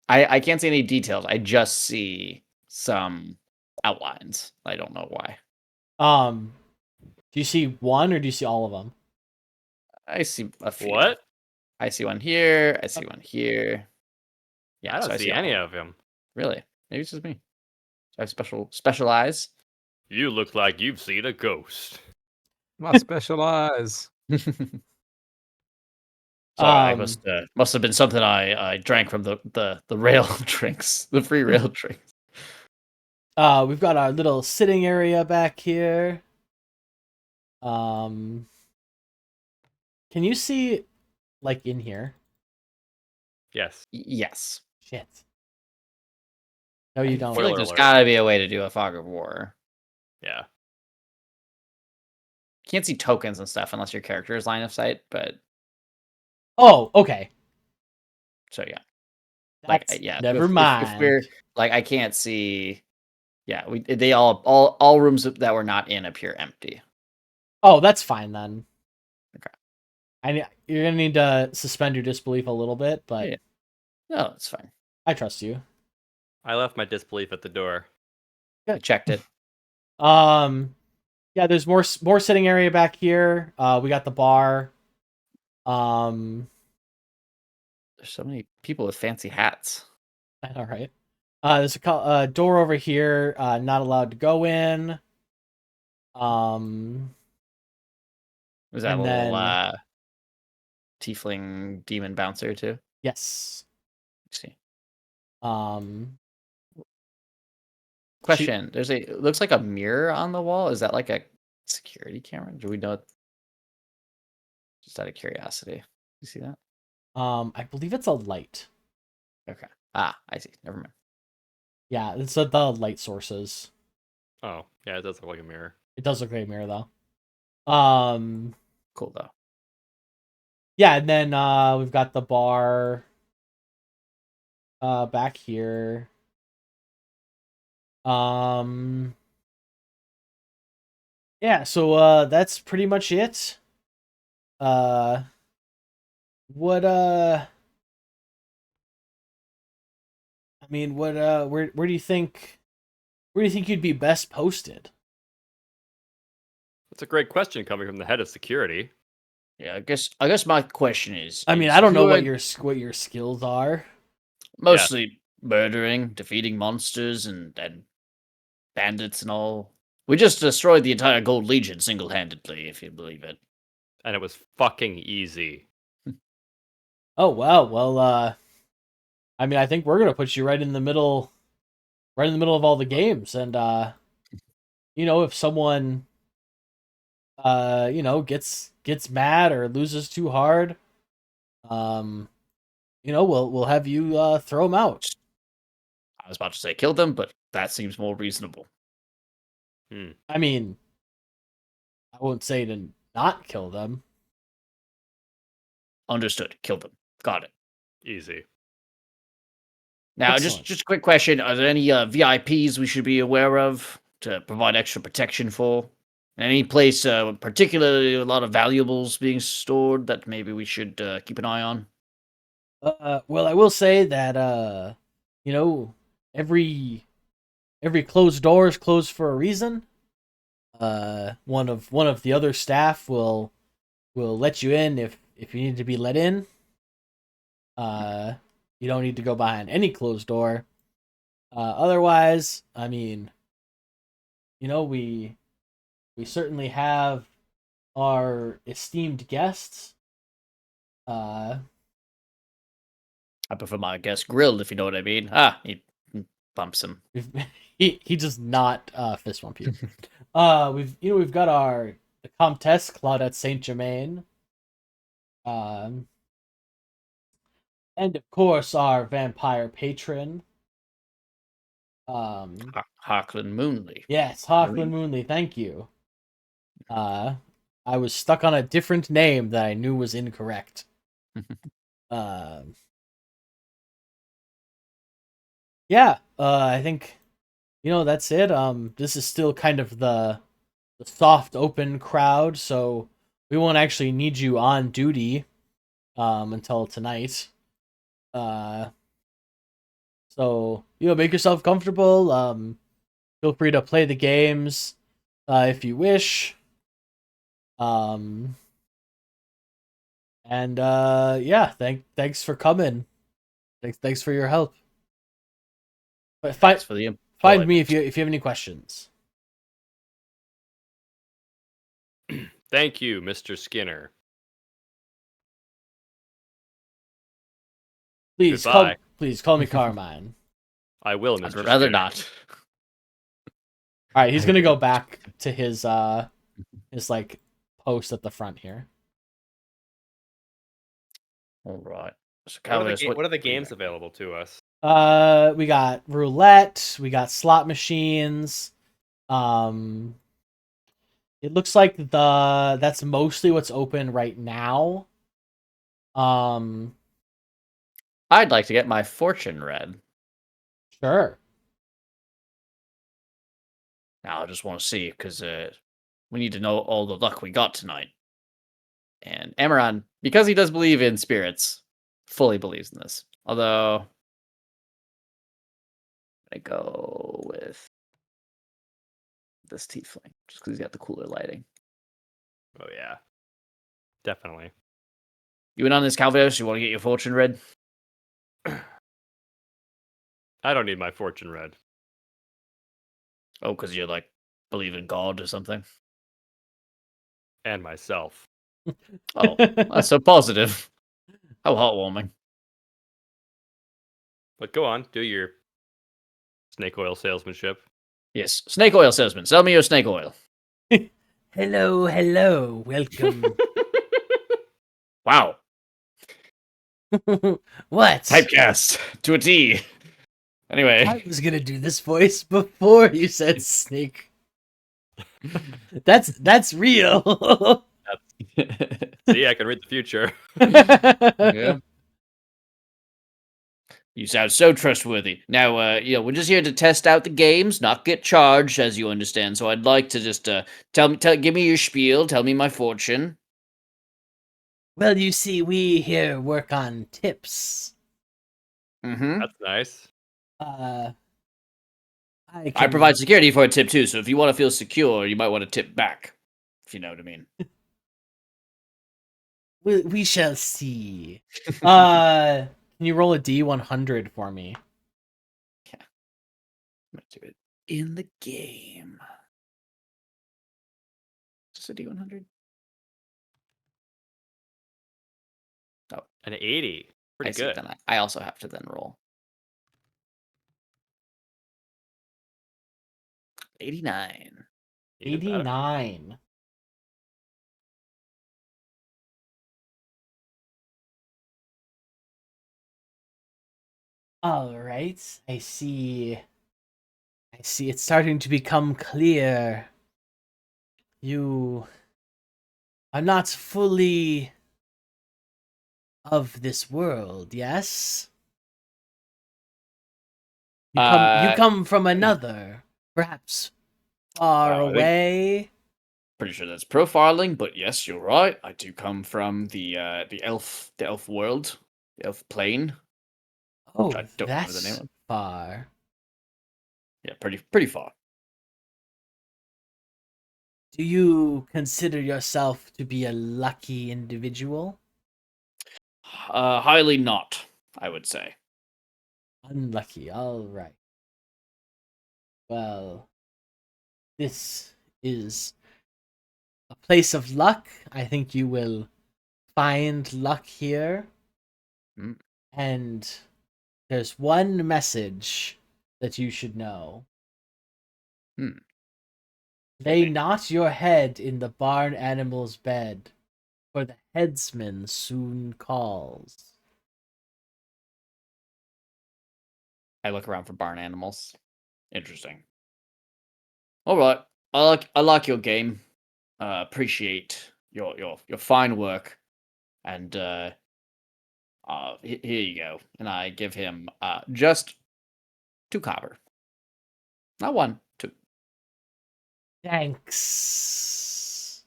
I can't see any details. I just see some outlines. I don't know why. Do you see one or do you see all of them? I see a few. What? I see one here. I see one here. Yeah, I don't so see all any them. of them. Really? Maybe it's just me. So I have special eyes. You look like you've seen a ghost. My special eyes. Sorry, I must have been something I drank from the rail drinks, the free rail drinks. We've got our little sitting area back here. Can you see, like, in here? Yes. Yes. Shit. No, you I don't. feel like Spoiler there's alert. gotta be a way to do a fog of war. Yeah. Can't see tokens and stuff unless your character is line of sight, but Oh, okay. so yeah. That's Yeah. never If mind. we're like, I can't see. Yeah, they all rooms that we're not in appear empty. Oh, that's fine then. Okay. You're gonna need to suspend your disbelief a little bit, but Yeah. No, it's fine. I trust you. I left my disbelief at the door. I checked it. Yeah, there's more sitting area back here. We got the bar. There's so many people with fancy hats. All right. There's a door over here. Not allowed to go in. Was that And a little then tiefling demon bouncer too? yes. Let's see. She, Question: it looks like a mirror on the wall. Is that like a security camera? Do we know? Just out of curiosity. You see that? I believe it's a light. Okay. Ah, I see. Never mind. Yeah, it's the light sources. Oh, yeah, it does look like a mirror. It does look like a mirror though. Cool though. Yeah, and then we've got the bar back here. Yeah, so that's pretty much it. What I mean, where do you think you'd be best posted? That's a great question coming from the head of security. Yeah, I guess my question is. I mean, is I don't know you what your skills are. mostly murdering, defeating monsters, and bandits and all. We just destroyed the entire Gold Legion single-handedly, if you believe it. And it was fucking easy. Oh wow, well I mean, I think we're gonna put you right in the middle of all the games, and if someone gets mad or loses too hard, we'll have you throw them out. I was about to say kill them, but that seems more reasonable. I mean, I won't say to not kill them. Understood. Kill them. Got it. Easy. Now, Excellent. just a quick question: are there any VIPs we should be aware of to provide extra protection for? Any place, particularly a lot of valuables being stored that maybe we should keep an eye on? Well, I will say that every closed door is closed for a reason. One of the other staff will let you in if you need to be let in. You don't need to go behind any closed door. Otherwise, I mean, we certainly have our esteemed guests. I prefer my guests grilled, if you know what I mean. Ah, he bumps him. He does not fist bump you. We've got the Comtesse Claudette Saint Germain. And of course our vampire patron. Harkland Moonley. Yes, Hawkland Moonley, thank you. I was stuck on a different name that I knew was incorrect. Yeah, I think that's it. This is still kind of the soft open crowd, so we won't actually need you on duty until tonight. So make yourself comfortable. Feel free to play the games if you wish. And yeah, thanks for coming. Thanks for your help. But Thanks for the find me if you have any questions. Thank you, Mr. Skinner. Please Goodbye. call me Carmine. I will, I'd Mr. rather Skinner. not. All right, he's gonna go back to his like post at the front here. All right. So, What are the, Calvinus, what are the do you games got? available to us? We got roulette, we got slot machines. Um, it looks like that's mostly what's open right now. Um, I'd like to get my fortune read. sure. Now, I just want to see, because we need to know all the luck we got tonight. And Amaran, because he does believe in spirits, fully believes in this. Although, I go with this tiefling, just because he's got the cooler lighting. Oh yeah, definitely. You in on this, Calvinus? You want to get your fortune read? I don't need my fortune read. Oh, because you like believe in God or something? And myself. Oh, that's so positive. How heartwarming. But go on, do your snake oil salesmanship. Yes, snake oil salesman. Sell me your snake oil. Hello, welcome. Wow. What? Typecast to a T. Anyway. I was gonna do this voice before you said snake. That's real. See, I can read the future. Yeah. You sound so trustworthy. Now, we're just here to test out the games, not get charged, as you understand. So I'd like to just give me your spiel, tell me my fortune. Well, you see, we here work on tips. Mm-hmm. That's nice. I I can, provide security for a tip too, so if you want to feel secure, you might want to tip back, if you know what I mean. we shall see. Can you roll a D100 for me? I'm gonna do it in the game. Is this a D100? Oh, An 80. Pretty I see. good. Then I also have to then roll 89. Even better. 89. All right. I see. It's starting to become clear. You are not fully of this world, yes? You come from another, perhaps far Wow, I think away. pretty sure that's profiling, but yes, you're right. I do come from the elf world, the elf plane. Oh, I don't remember the name that's of. far. Yeah, pretty far. Do you consider yourself to be a lucky individual? Highly not, I would say. Unlucky, all right. Well, this is a place of luck. I think you will find luck here. Mm. And there's one message that you should know. Hmm. Lay Okay. not your head in the barn animal's bed, for the headsman soon calls. I look around for barn animals. Interesting. All right, I like your game. Appreciate your fine work, and here you go. And I give him just 2 copper, not 1, 2. Thanks.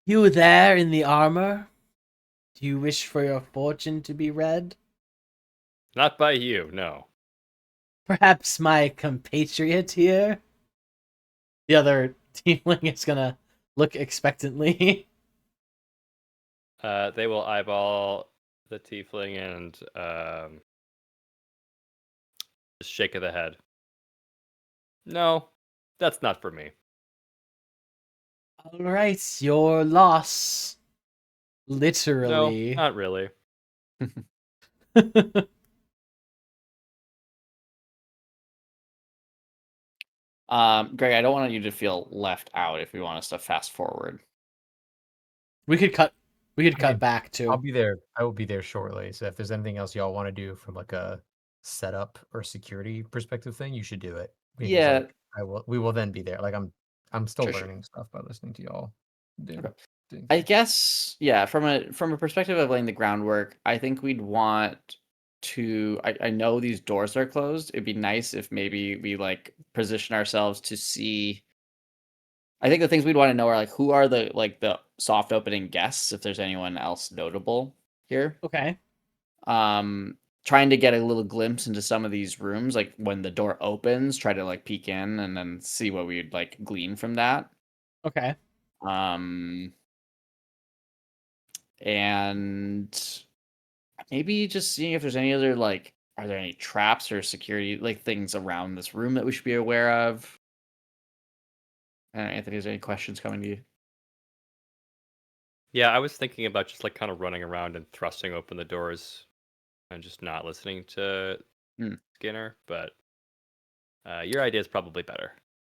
You there in the armor? Do you wish for your fortune to be read? Not by you, no. Perhaps my compatriot here? The other tiefling is gonna look expectantly. They will eyeball the tiefling and just shake of the head. No, that's not for me. Alright, your loss. No, Literally. not really. Greg, I don't want you to feel left out if we want us to fast forward. We could cut mean, back too. I'll be there. I will be there shortly. So if there's anything else y'all want to do from like a setup or security perspective thing, you should do it. Because Yeah, like we will then be there. Like I'm still Sure. learning stuff by listening to y'all. Okay. Doing I stuff. guess, yeah, from a perspective of laying the groundwork, I think we'd want to I know these doors are closed. It'd be nice if maybe we like position ourselves to see. I think the things we'd want to know are like who are the soft opening guests, if there's anyone else notable here. Okay. Trying to get a little glimpse into some of these rooms, like when the door opens, try to like peek in and then see what we'd like glean from that. Okay. Um and maybe just seeing if there's any other like are there any traps or security like things around this room that we should be aware of? I don't know, Anthony, is there any questions coming to you? Yeah, I was thinking about just like kind of running around and thrusting open the doors and just not listening to Hmm. Skinner, but your idea is probably better.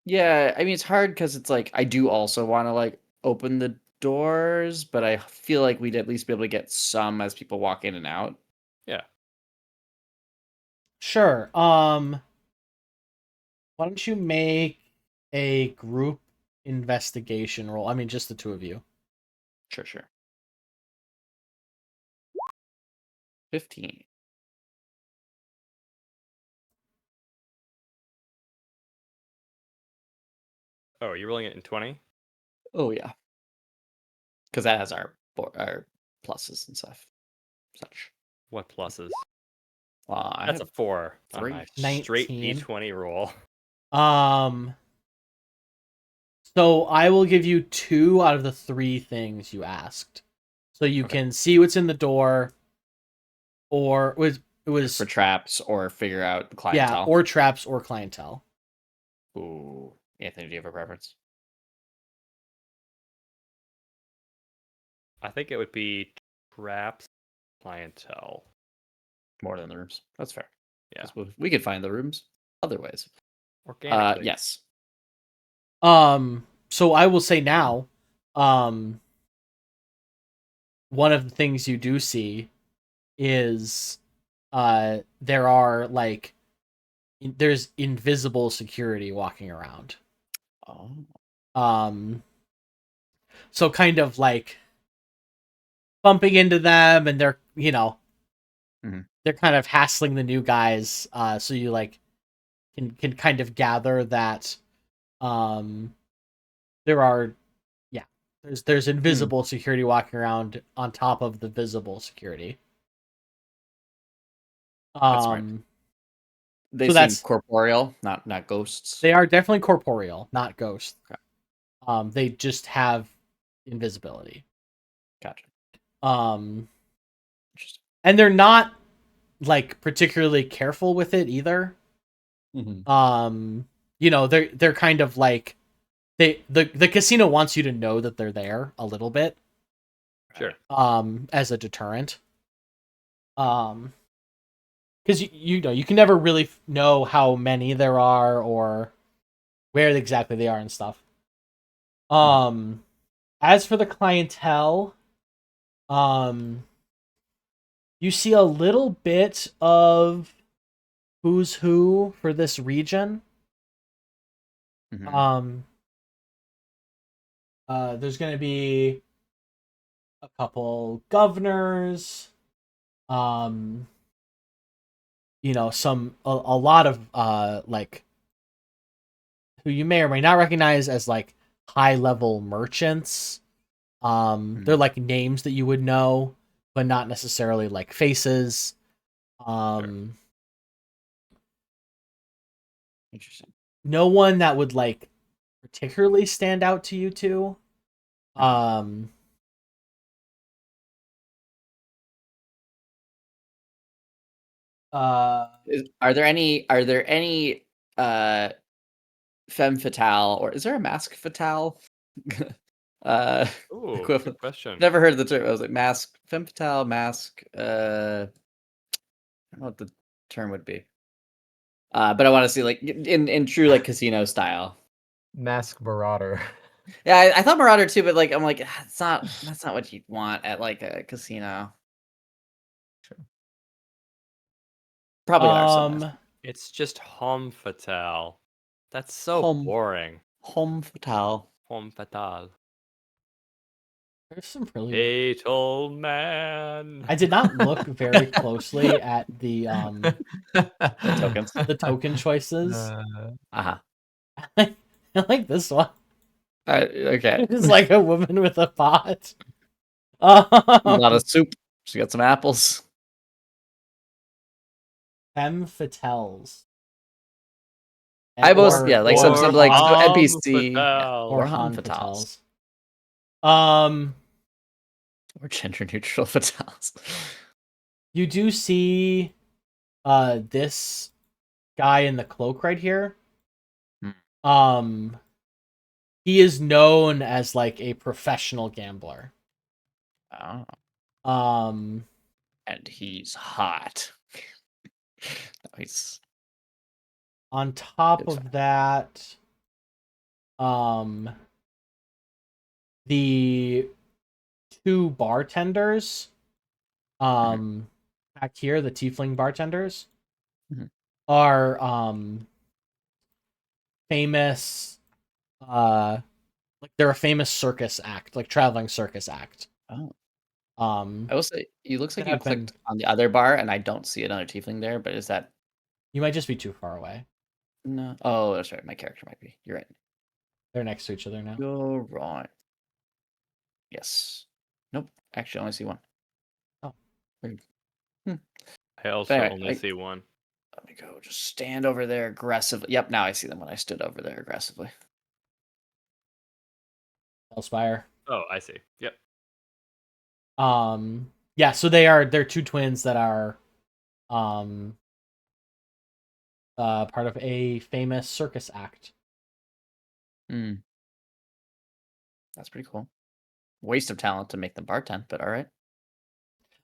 Yeah, I mean it's hard because it's like I do also want to like open the doors, but I feel like we'd at least be able to get some as people walk in and out. Yeah. Sure. Why don't you make a group investigation roll? I mean, just the two of you. Sure. 15. Oh, are you rolling it in 20? Oh yeah, because that has our pluses and stuff. Such. What pluses? I That's a have 4 on 3. my straight 19. D20 roll. Um. So I will give you 2 out of the 3 things you asked, so you Okay. can see what's in the door, or it was For traps or figure out yeah, clientele. or traps or clientele. Ooh, Anthony, do you have a preference? I think it would be traps clientele. More than the rooms. That's fair. Yeah. 'Cause we could find the rooms other ways. Organically. Yes. So I will say now, um, one of the things you do see is, there are like there's invisible security walking around. Oh. So kind of like bumping into them, and they're Mhm. they're kind of hassling the new guys. So you like can kind of gather that, um, there are there's invisible security walking around on top of the visible security. That's smart. They So seem corporeal, not ghosts. they are definitely corporeal, not ghosts. Okay. They just have invisibility. Gotcha. Interesting. And they're not like particularly careful with it either. They're kind of like the casino wants you to know that they're there a little bit. Sure. As a deterrent. Because you can never really know how many there are or where exactly they are and stuff. As for the clientele, you see a little bit of who's who for this region. Mhm. There's going to be a couple governors, a lot of like who you may or may not recognize as like high level merchants. They're like names that you would know, but not necessarily like faces. Interesting. No one that would like particularly stand out to you two. Are there any femme fatale, or is there a mask fatale? Ooh, good Equivalent. question. Never heard of the term. I was like mask, femme fatale, mask. I don't know what the term would be. But I want to see like in true like casino style. Mask Marauder. Yeah, I thought Marauder too, but like I'm like it's not. That's not what you'd want at like a casino. Probably are somewhere. It's just homme fatale. That's so Homme. boring. Home Fatale. Homme fatale. There's some really. Fatal man. I did not look very closely at the Tokens. the token choices. Uh-huh. I like this one. Okay. It's like a woman with a pot. A lot of soup. She got some apples. Femme fatales. I most Or- yeah, like or some like so Han- NPC fatale. or or Han Han fatales. fatales. Or gender neutral fatales. You do see this guy in the cloak right here. He is known as like a professional gambler. Oh, Um and he's hot. Nice. on top It's of that, the two bartenders back here, the tiefling bartenders, Mhm. are famous like they're a famous circus act, like traveling circus act. Oh. Um I will say, it looks like that you have been- clicked on the other bar, and I don't see another tiefling there. But is that you might just be too far away. no? Oh, that's right. My character might be. You're right. They're next to each other now. You're right. Yes. Nope. Actually, I only see one. Oh. Weird. I also Anyway, only see one. Let me go. Just stand over there aggressively. Yep. Now I see them when I stood over there aggressively. Spire. Oh, I see. Yep. Yeah, so they're two twins that are part of a famous circus act. Hmm. That's pretty cool. Waste of talent to make them bartend, but all right.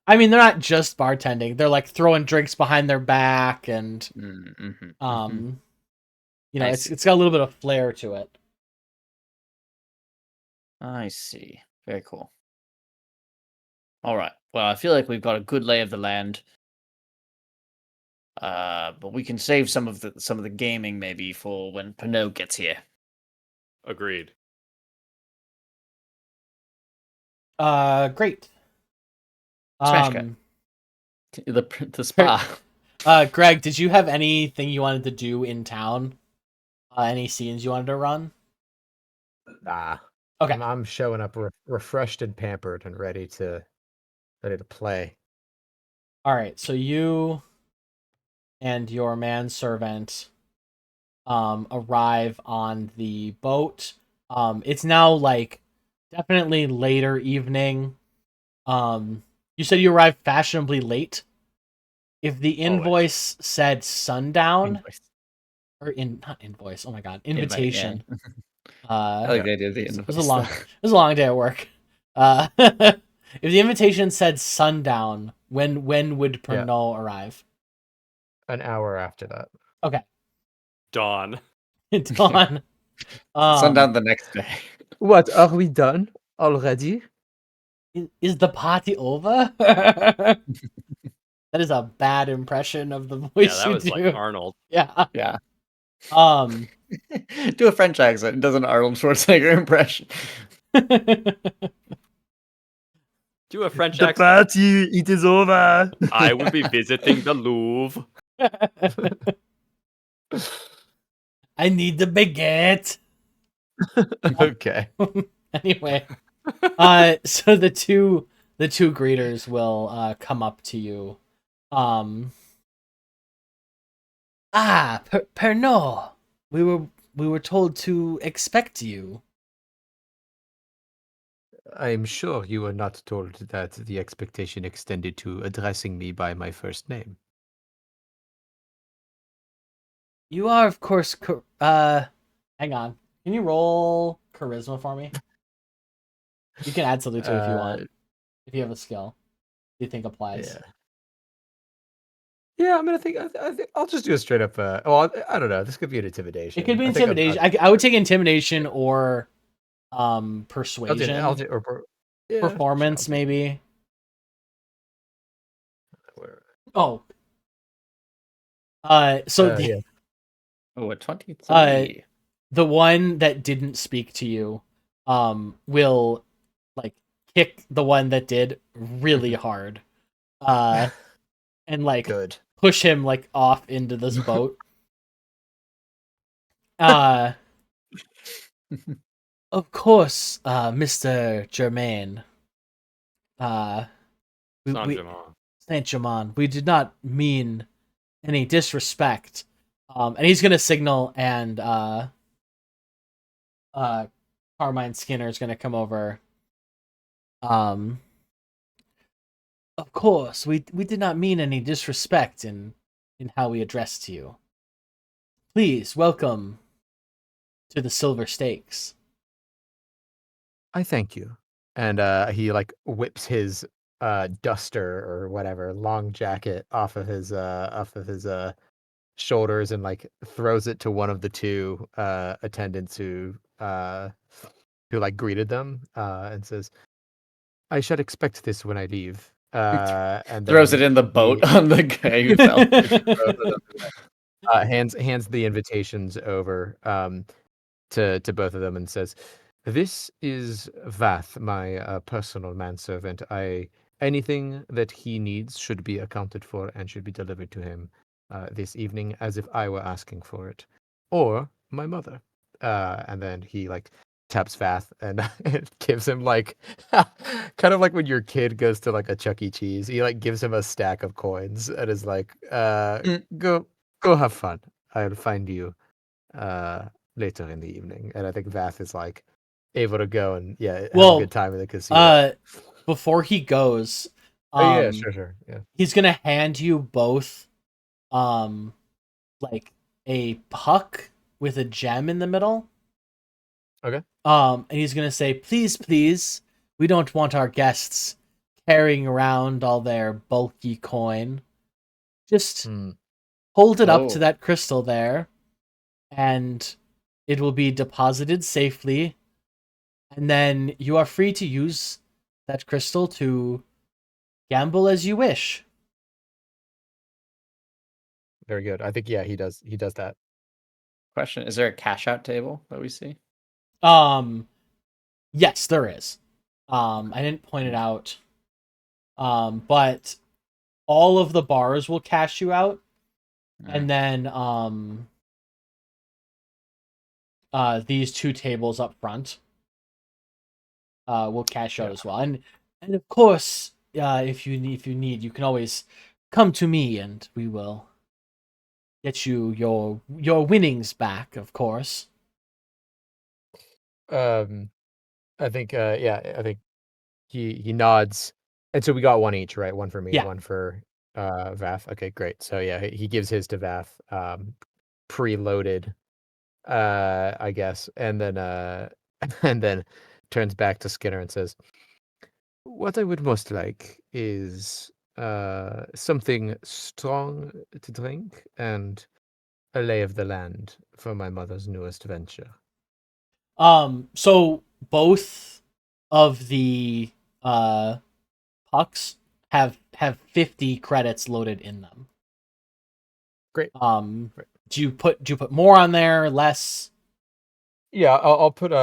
I mean, they're not just bartending. They're like throwing drinks behind their back and Mm-hmm. you know, I it's see. got a little bit of flair to it. I see. Very cool. All right. Well, I feel like we've got a good lay of the land. But we can save some of the gaming maybe for when Pinot gets here. Agreed. Great. Smash cut. The spa. Greg, did you have anything you wanted to do in town? Any scenes you wanted to run? Nah. Okay. I'm showing up refreshed and pampered and ready to play. All right. So you and your manservant arrive on the boat. It's now like definitely later evening. You said you arrived fashionably late. If the invoice said sundown or not invoice, oh my god, invitation. I like the idea of the It invoice. was a long day at work. If the invitation said sundown, when would Pernod arrive? An hour after that. Okay. Dawn. Dawn. Sundown the next day. What, are we done already? Is the party over? That is a bad impression of the voice Yeah, that you was do. like Arnold. Yeah. Yeah. Do a French accent. It does an Arnold Schwarzenegger impression. Do a French The accent. party, it is over. I will be visiting the Louvre. I need the baguette. Okay. Anyway, so the two greeters will come up to you. Pernod, we were told to expect you. I am sure you were not told that the expectation extended to addressing me by my first name. You are, of course. Hang on. Can you roll charisma for me? You can add something to it if you want. If you have a skill you think applies. Yeah. Yeah, I'm gonna think. I think I'll just do a straight up. I don't know. This could be an intimidation. It could be I think intimidation. I would take intimidation or persuasion, yeah, performance, sure, maybe. where- Oh, yeah. Oh, a 23. the one that didn't speak to you, will like kick the one that did really hard, and like Good. push him like off into this boat. Uh, of course, Mr. Germain. Uh, Saint we Germain. Saint Germain. We did not mean any disrespect. And he's gonna signal, and Carmine Skinner is gonna come over. Um, of course, we did not mean any disrespect in how we addressed you. Please welcome to the Silver Stakes. I thank you. And he like whips his duster or whatever long jacket off of his shoulders and like throws it to one of the two attendants who like greeted them and says, "I shall expect this when I leave." And Throws it then in the boat he on the guy who fell. hands the invitations over to both of them and says, "This is Vath, my personal manservant. Anything that he needs should be accounted for and should be delivered to him this evening, as if I were asking for it, or my mother." And then he like taps Vath and it gives him like kind of like when your kid goes to like a Chuck E. Cheese. He like gives him a stack of coins and is like, "Go have fun. I'll find you." Later in the evening, and I think Vath is like able to go and have a good time in the casino. Before he goes, Oh yeah, sure, yeah. he's gonna hand you both, like a puck with a gem in the middle. Okay. And he's gonna say, "Please, please, we don't want our guests carrying around all their bulky coin. Just hold it up to Oh. that crystal there, and it will be deposited safely. And then you are free to use that crystal to gamble as you wish." Very good. I think he does that. Question: is there a cash out table that we see? Yes, there is. I didn't point it out. But all of the bars will cash you out, and then these two tables up front will cash out as well. And of course, if you need, you can always come to me, and we will get you your winnings back, of course. I think I think he nods, and so we got one each, right? One for me, Yeah. one for Vath. Okay, great. So yeah, he gives his to Vath, preloaded, I guess, and then and then turns back to Skinner and says, "What I would most like is something strong to drink and a lay of the land for my mother's newest venture." So both of the pucks have 50 credits loaded in them. Great. Great. Do you put more on there, less? Yeah, I'll put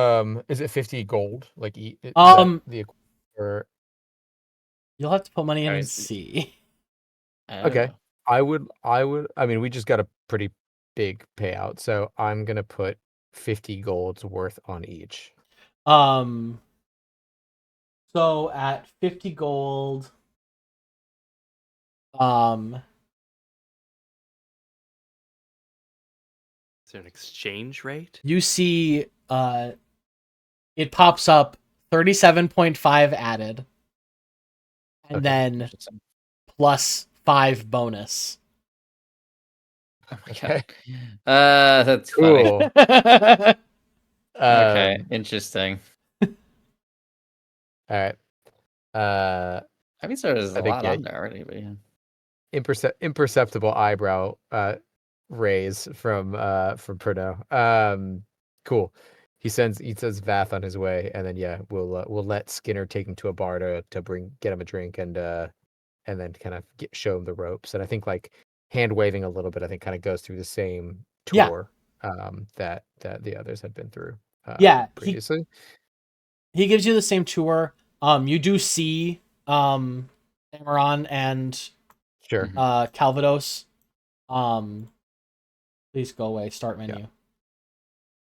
is it 50 gold? Like the or You'll have to put money in Alright. and see. okay. I mean, we just got a pretty big payout, so I'm gonna put 50 golds worth on each. So at 50 gold, Is there an exchange rate? you see it pops up 37.5 added, and Okay. then plus 5 bonus. Oh my Okay. god. That's funny. Cool. Okay, interesting. All right. I mean, there's I a think, lot yeah, on there already, but yeah. imperceptible eyebrow raise from Perno. Cool. he sends Vath on his way, and then we'll let Skinner take him to a bar to get him a drink and then kind of show him the ropes. And I think like hand waving a little bit, I think kind of goes through the same Yeah. tour that the others had been through Yeah, previously. He gives you the same tour. You do see Amaron and Sure. Calvados. Please go away. Start menu. Yeah.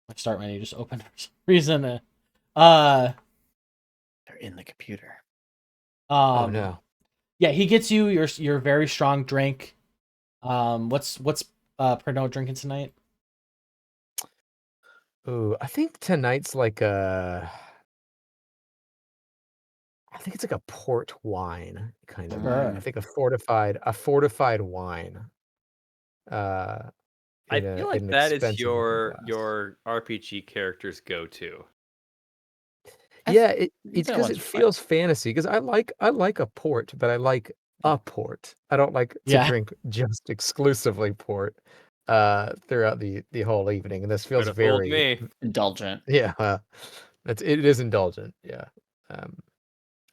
My start menu just opened for some reason. They're in the computer. Oh no. Yeah, he gets you your very strong drink. What's Pernod drinking tonight? Ooh, I think tonight's like I think it's like a port wine kind of. Sure. I think a fortified wine. I In feel like an that is expensive looking glass. your RPG character's go-to. Yeah, it's that because one's it fine. feels fantasy. Because I like a port, but I like a port. I don't like to Yeah. drink just exclusively port throughout the whole evening. And this feels Coulda fooled very me. Indulgent. yeah. It is indulgent. Yeah.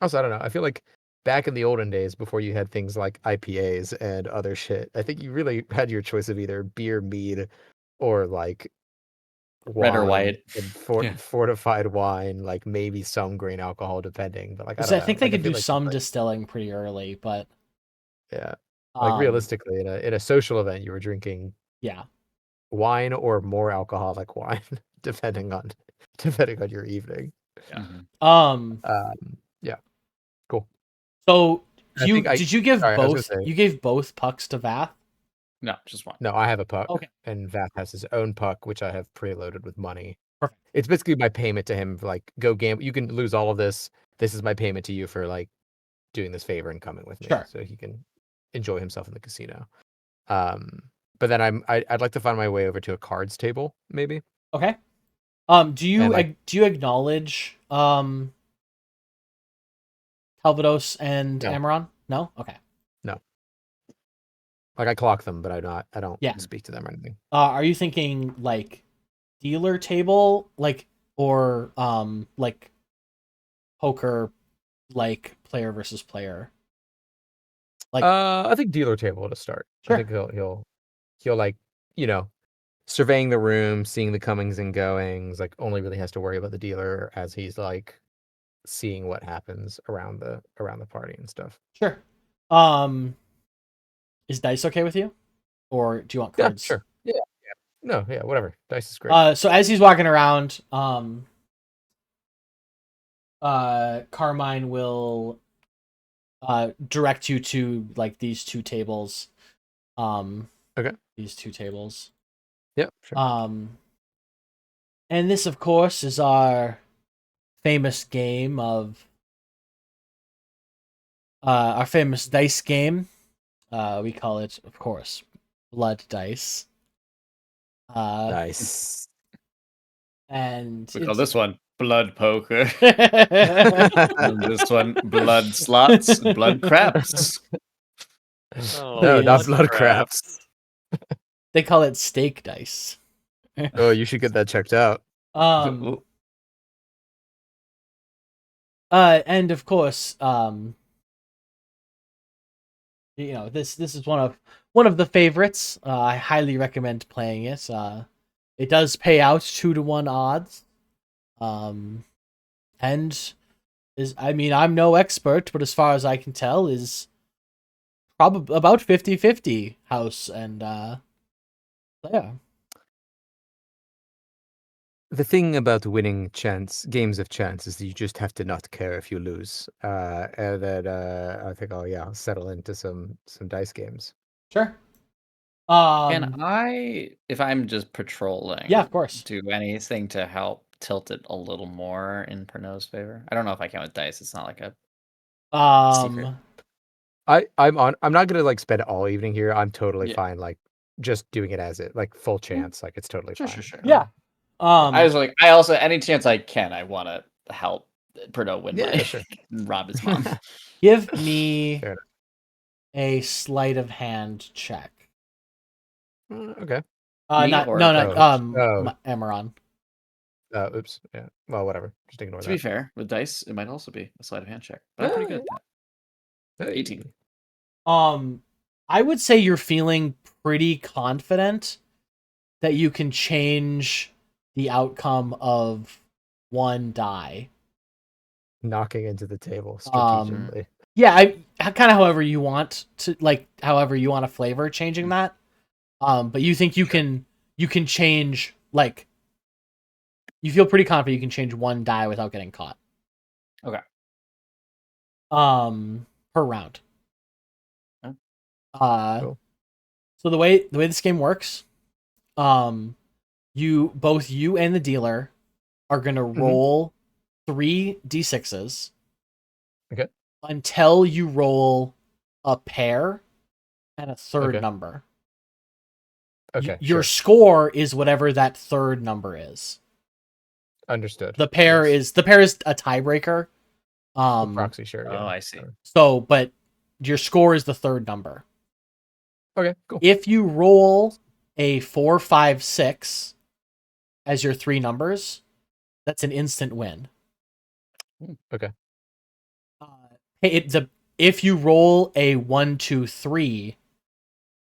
Also, I don't know. I feel like back in the olden days, before you had things like IPAs and other shit, I think you really had your choice of either beer, mead, or like Red or wine white. and Yeah. fortified wine, like maybe some grain alcohol, depending. But like I So don't I know. think they Like I could feel do like some distilling pretty early, but yeah, like um, realistically, in a social event, you were drinking yeah. wine or more alcoholic wine, depending on your evening. Yeah. Um, Yeah, cool. so I think I did you give sorry, I was gonna both? say You gave both pucks to Vath? No, just one. no. I have a puck, Okay. and Vath has his own puck, which I have preloaded with money. Perfect. It's basically my payment to him. For, like, go gamble. You can lose all of this. This is my payment to you for like doing this favor and coming with me, Sure. so he can enjoy himself in the casino. But then I'd like to find my way over to a cards table, maybe. Okay. Do And I you acknowledge Calvados and No. Amaron? No. Okay. no, like I clock them, but I don't Yeah. speak to them or anything. Are you thinking like dealer table, like, or like poker, like player versus player? Like, I think dealer table to start. Sure. I think he'll like, you know, surveying the room, seeing the comings and goings. Like only really has to worry about the dealer as he's like seeing what happens around the party and stuff. sure. Is dice okay with you, or do you want Yeah, cards? sure. Yeah. No, yeah, whatever. Dice is great. So as he's walking around, Carmine will direct you to like these two tables. Okay. These two tables. Yep, sure. And this, of course, is our famous game of our famous dice game. We call it, of course, blood dice. Nice. And We call this one blood poker. it's And this one blood slots, blood craps. Oh, No, not Yes. blood craps. they call it steak dice. Oh, you should get that checked out. And of course, you know, this is one of the favorites. I highly recommend playing it. It does pay out 2-to-1 odds. And I mean, I'm no expert, but as far as I can tell, is probably about 50-50 house and player. The thing about winning games of chance is that you just have to not care if you lose. And then I think I'll settle into some dice games. Sure. Can I, if I'm just patrolling, Yeah, of course. do anything to help tilt it a little more in Pernod's favor? I don't know if I can with dice. It's not like a secret. I'm not gonna like spend all evening here. I'm totally Yeah. fine, like just doing it as it like full chance. Like it's totally Sure, fine. sure. Yeah. I was like, I also any chance I can, I want to help Pernod win Yeah, money. sure. And rob his mom. Give me Fair enough. a sleight of hand check. Okay. Me Not or no, Pernod? no, Oh. Amaron. Oops. Yeah. Well, whatever. Just ignore To be that. fair, with dice, it might also be a sleight of hand check. But I'm pretty good at that. Hey. 18. I would say you're feeling pretty confident that you can change the outcome of one die. Knocking into the table Um, strategically. Yeah, I kind of however you want to, like, however you want to flavor changing that. But you think you can change, like, you feel pretty confident you can change one die without getting caught. Okay. Per round. Okay. Cool. So the way this game works, both you and the dealer are gonna roll 3d6s. Okay. Until you roll a pair and a third Okay. number. Okay. Your Sure. score is whatever that third number is. Understood. The pair Yes. is a tiebreaker. Proxy, sure. Oh, Yeah. I see. So, but your score is the third number. Okay. Cool. If you roll a 4, 5, 6 as your three numbers, that's an instant win. Okay. If you roll a 1, 2, 3,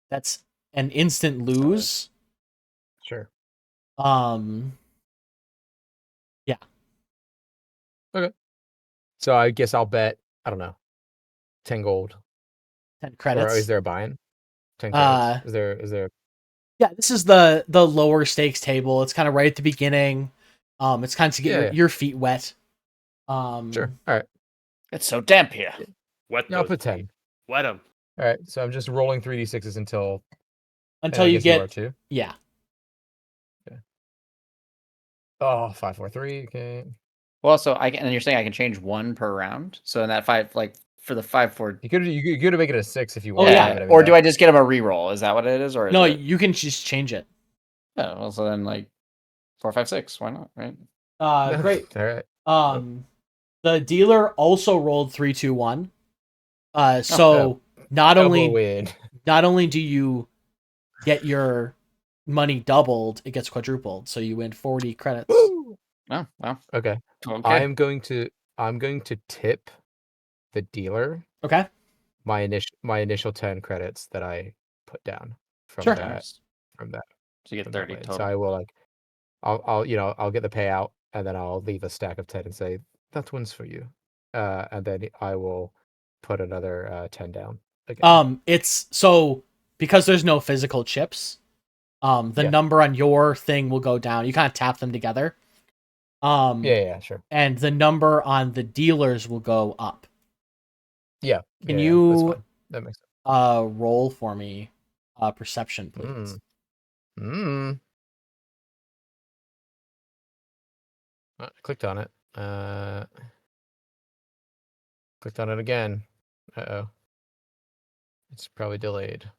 that's an instant lose. Sure. Yeah. Okay. So I guess I'll bet, I don't know, 10 gold. 10 credits. Or is there a buy-in? 10 credits. Is there Yeah, this is the lower stakes table. It's kind of right at the beginning. It's kind of to get your feet wet. Sure. All right. It's so damp here. Wet Yeah, I'll those put 10. feet. Wet them. All right. So I'm just rolling 3d6s until Until I you guess get are too. yeah. Oh, 5, 4, 3. Okay. Well, so and you're saying I can change one per round. So in that 5, like for the 5, 4. You could make it a 6 if you Oh, want. yeah. but I mean, Or do I just get him a reroll? Is that what it is? Or is No, it... you can just change it. Yeah, well, so then like 4, 5, 6. Why not? Right. Great. All right. The dealer also rolled 3, 2, 1. So not Double only win. not only do you get your money doubled, it gets quadrupled. So you win 40 credits. Woo! Oh, wow. Okay. Okay. I'm going to tip the dealer Okay. my initial 10 credits that I put down from Sure. that Nice. from that. So you get from that 30 win. total. So I will I'll get the payout and then I'll leave a stack of 10 and say that one's for you. And then I will put another 10 down again. It's so because there's no physical chips, the number on your thing will go down. You kind of tap them together. Yeah, sure. And the number on the dealers will go up. Yeah. Can that's you fine. That makes sense. roll for me perception, please? I clicked on it. Clicked on it again. Uh-oh. It's probably delayed.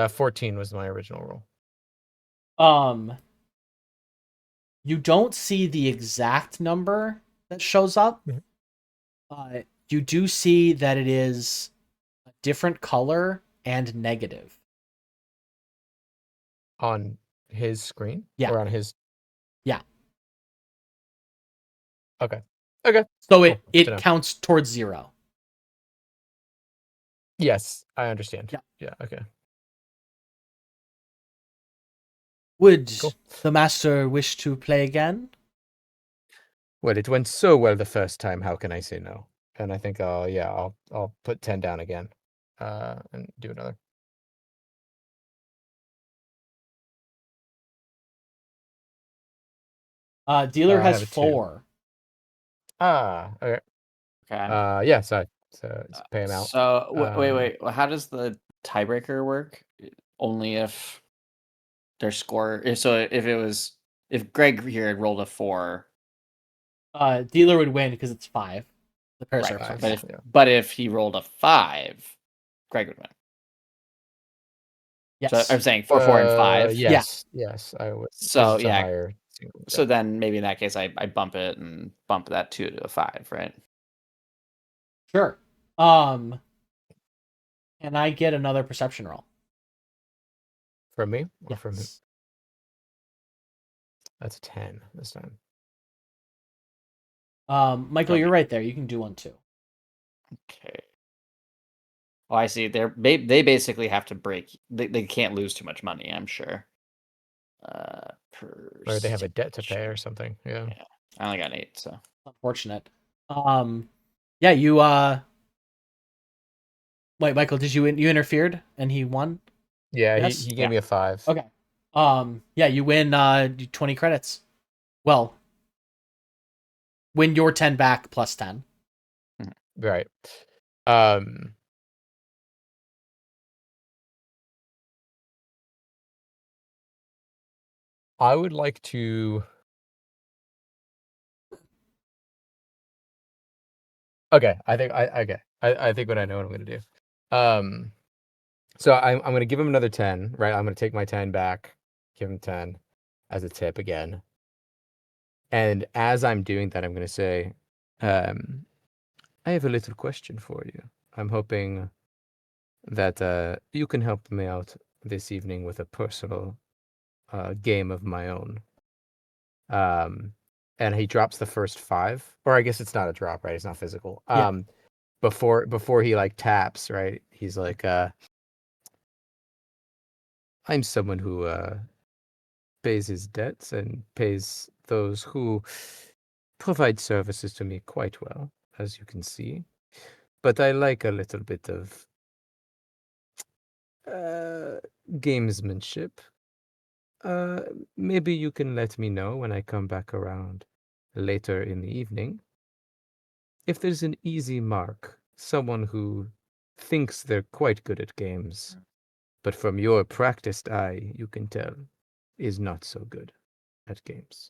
14 was my original roll. You don't see the exact number that shows up. You do see that it is a different color and negative. On his screen? Yeah. Or on his... Yeah. Okay. So Cool. it counts towards 0. Yes, I understand. Yeah. Yeah, okay. Would Cool. the master wish to play again? Well, it went so well the first time, how can I say no? And I think I'll put 10 down again. And do another. Dealer I has have a 2. 4. Okay. Okay. Yeah, so it's pay him out. So wait. Well, how does the tiebreaker work? Only if their score. If Greg here had rolled a 4. Dealer would win because it's 5. The pairs are Right. 5. But if he rolled a 5, Greg would win. Yes. So I'm saying 4, 4, and 5. Yes, I would. So it's a yeah. higher single. So then maybe in that case I bump it and bump that 2 to a 5, right? Sure. Can I get another perception roll? From me or from him? Yes. That's a 10 this time. Michael, From you're me. right there. You can do one too. Okay. Oh, I see. They basically have to break. They can't lose too much money, I'm sure. Or they have a debt to pay Perception. or something. Yeah. Yeah. I only got an 8, so. Unfortunate. Yeah, you wait, Michael, did you interfered and he won? Yeah, Yes? he gave Yeah. me a 5. Okay. Yeah, you win 20 credits. Well, win your 10 back plus 10. Right. Um I would like to Okay, I think what I know what I'm gonna do. So I'm gonna give him another 10, right? I'm gonna take my 10 back, give him 10 as a tip again. And as I'm doing that, I'm gonna say, um, I have a little question for you. I'm hoping that you can help me out this evening with a personal game of my own. Um, and he drops the first 5, or I guess it's not a drop, right? It's not physical. Yeah. Before he like taps, right? He's like, I'm someone who pays his debts and pays those who provide services to me quite well, as you can see. But I like a little bit of uh, gamesmanship. Uh, Maybe you can let me know when I come back around later in the evening if there's an easy mark, someone who thinks they're quite good at games, but from your practiced eye, you can tell is not so good at games.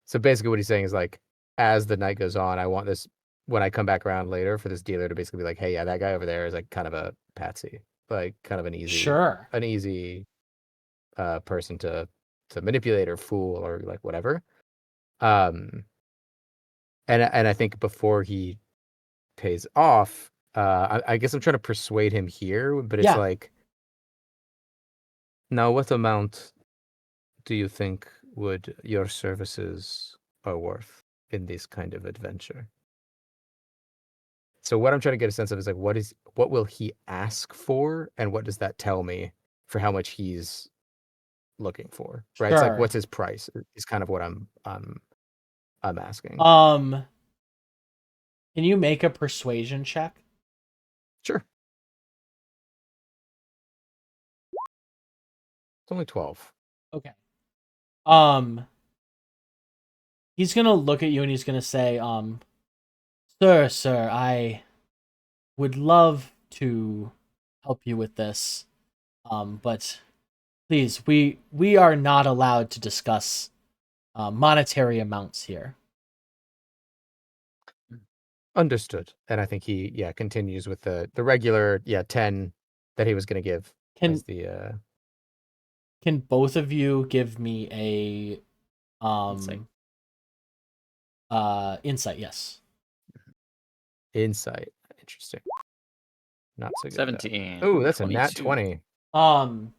So basically, what he's saying is like, as the night goes on, I want this when I come back around later for this dealer to basically be like, hey, yeah, that guy over there is like kind of a patsy, like kind of Sure. an easy person to manipulate or fool or like whatever. Um, and I think before he pays off, I guess I'm trying to persuade him here, but it's Yeah. like, now what amount do you think would your services are worth in this kind of adventure? So what I'm trying to get a sense of is like, what will he ask for, and what does that tell me for how much he's looking for? Right? It's like, Sure. what's his price? Is kind of what I'm asking. Can you make a persuasion check? Sure. It's only 12. Okay. He's gonna look at you and he's gonna say, sir, I would love to help you with this. But please, we are not allowed to discuss monetary amounts here. Understood. And I think he, yeah, continues with the regular, 10 that he was going to give as Can the can both of you give me a Insight. insight? Yes. insight. Interesting. Not so good. 17. Oh, that's a nat 22. 20.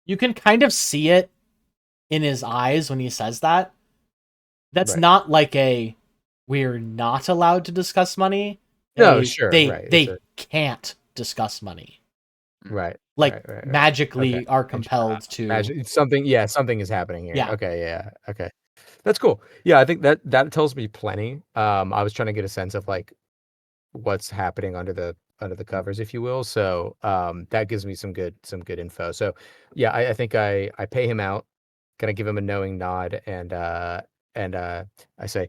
You can kind of see it in his eyes when he says that. That's Right. not like a we're not allowed to discuss money. No, sure, They right. It's can't discuss money. right. Like Right. magically Okay. are compelled to. Imagine it's something, yeah, something is happening here. Yeah. Okay, yeah. Okay. That's cool. Yeah, I think that tells me plenty. I was trying to get a sense of like what's happening under the covers, if you will. So that gives me some good info. So yeah, I think I pay him out, kind of give him a knowing nod, and I say,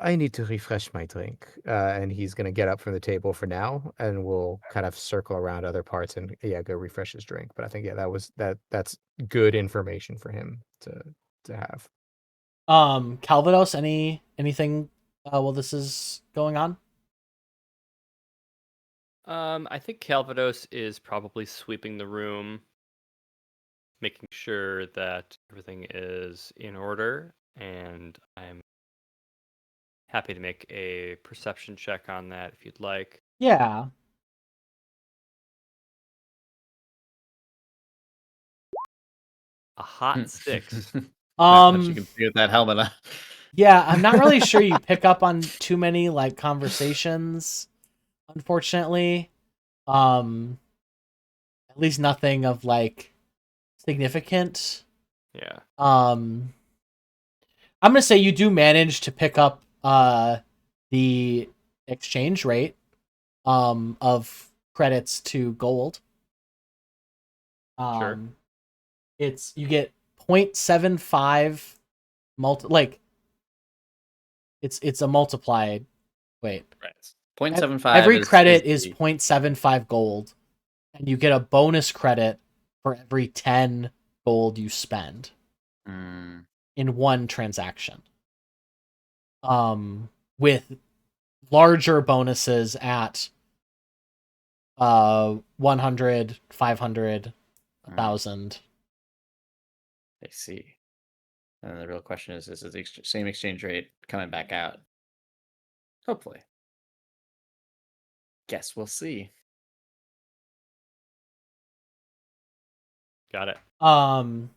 I need to refresh my drink. And he's gonna get up from the table for now, and we'll kind of circle around other parts and yeah, go refresh his drink. But I think yeah, that's good information for him to have. Calvados, anything while this is going on? I think Calvados is probably sweeping the room, making sure that everything is in order, and I'm happy to make a perception check on that if you'd like. Yeah. A hot 6. Not much you can see with that helmet on. Yeah, I'm not really sure you pick up on too many like conversations, unfortunately. At least nothing of like significant. Yeah. I'm gonna say you do manage to pick up the exchange rate of credits to gold. Sure. It's you get 0.75 like it's a multiplied. Wait. Right. 0.75 Every is credit is the 0.75 gold, and you get a bonus credit for every 10 gold you spend in one transaction. With larger bonuses at 100, 500, 1,000. I see. And then the real question is the same exchange rate coming back out? Hopefully. Guess we'll see. Got it. Perno,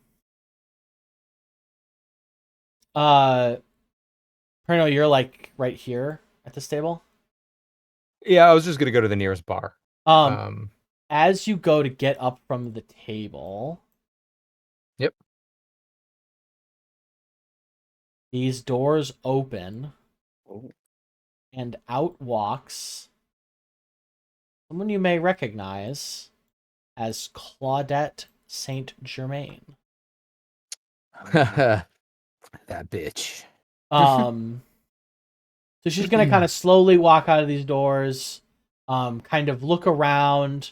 you're like right here at this table. Yeah, I was just gonna go to the nearest bar. As you go to get up from the table. Yep. These doors open. Oh. And out walks someone you may recognize as Claudette Saint Germain. That bitch. So she's gonna kind of slowly walk out of these doors, kind of look around.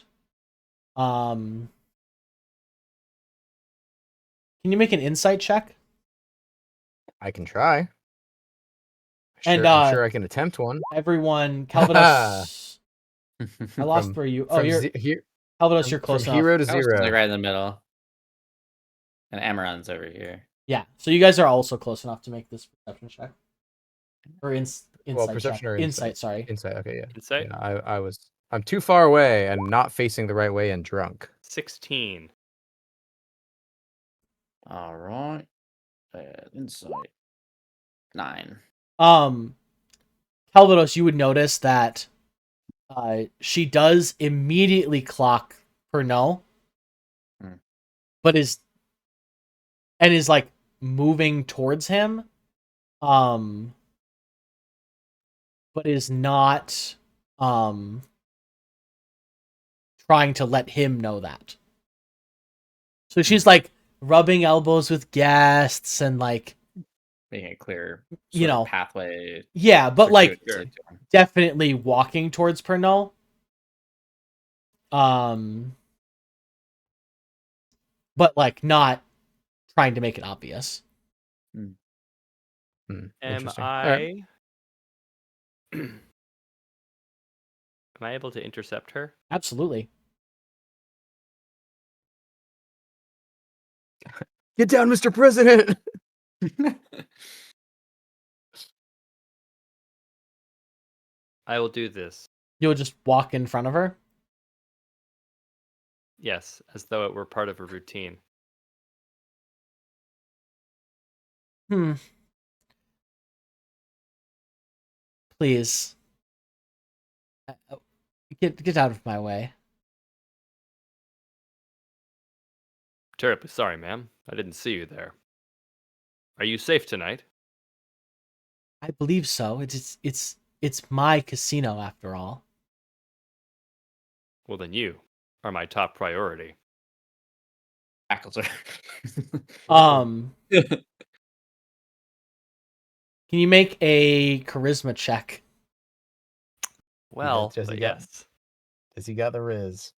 Can you make an insight check? I can try. And I'm sure I can attempt one. Everyone, Calvados. I lost where you. Oh, you're here. Calvados. You're close from enough. hero to I was zero. like right in the middle. And Amaran's over here. Yeah, so you guys are also close enough to make this perception check. Or insight perception check. or insight? Sorry. Insight. Okay, yeah. Insight? Yeah, I'm too far away and not facing the right way and drunk. 16. All right. Insight. 9. Calvados, you would notice that she does immediately clock Pernod, but is like moving towards him, but is not trying to let him know that. So she's like rubbing elbows with guests and like Making a clear pathway. Yeah, but like Sure. definitely walking towards Pernod. But like not trying to make it obvious. Am Interesting. I am I able to intercept her? Absolutely. Get down, Mr. President. I will do this. You'll just walk in front of her? Yes, as though it were part of a routine. Please. Get out of my way. Terribly sorry, ma'am. I didn't see you there. Are you safe tonight? I believe so. It's my casino after all. Well, then you are my top priority. Tackles her. Can you make a charisma check? Well, but yes. Has he got the riz?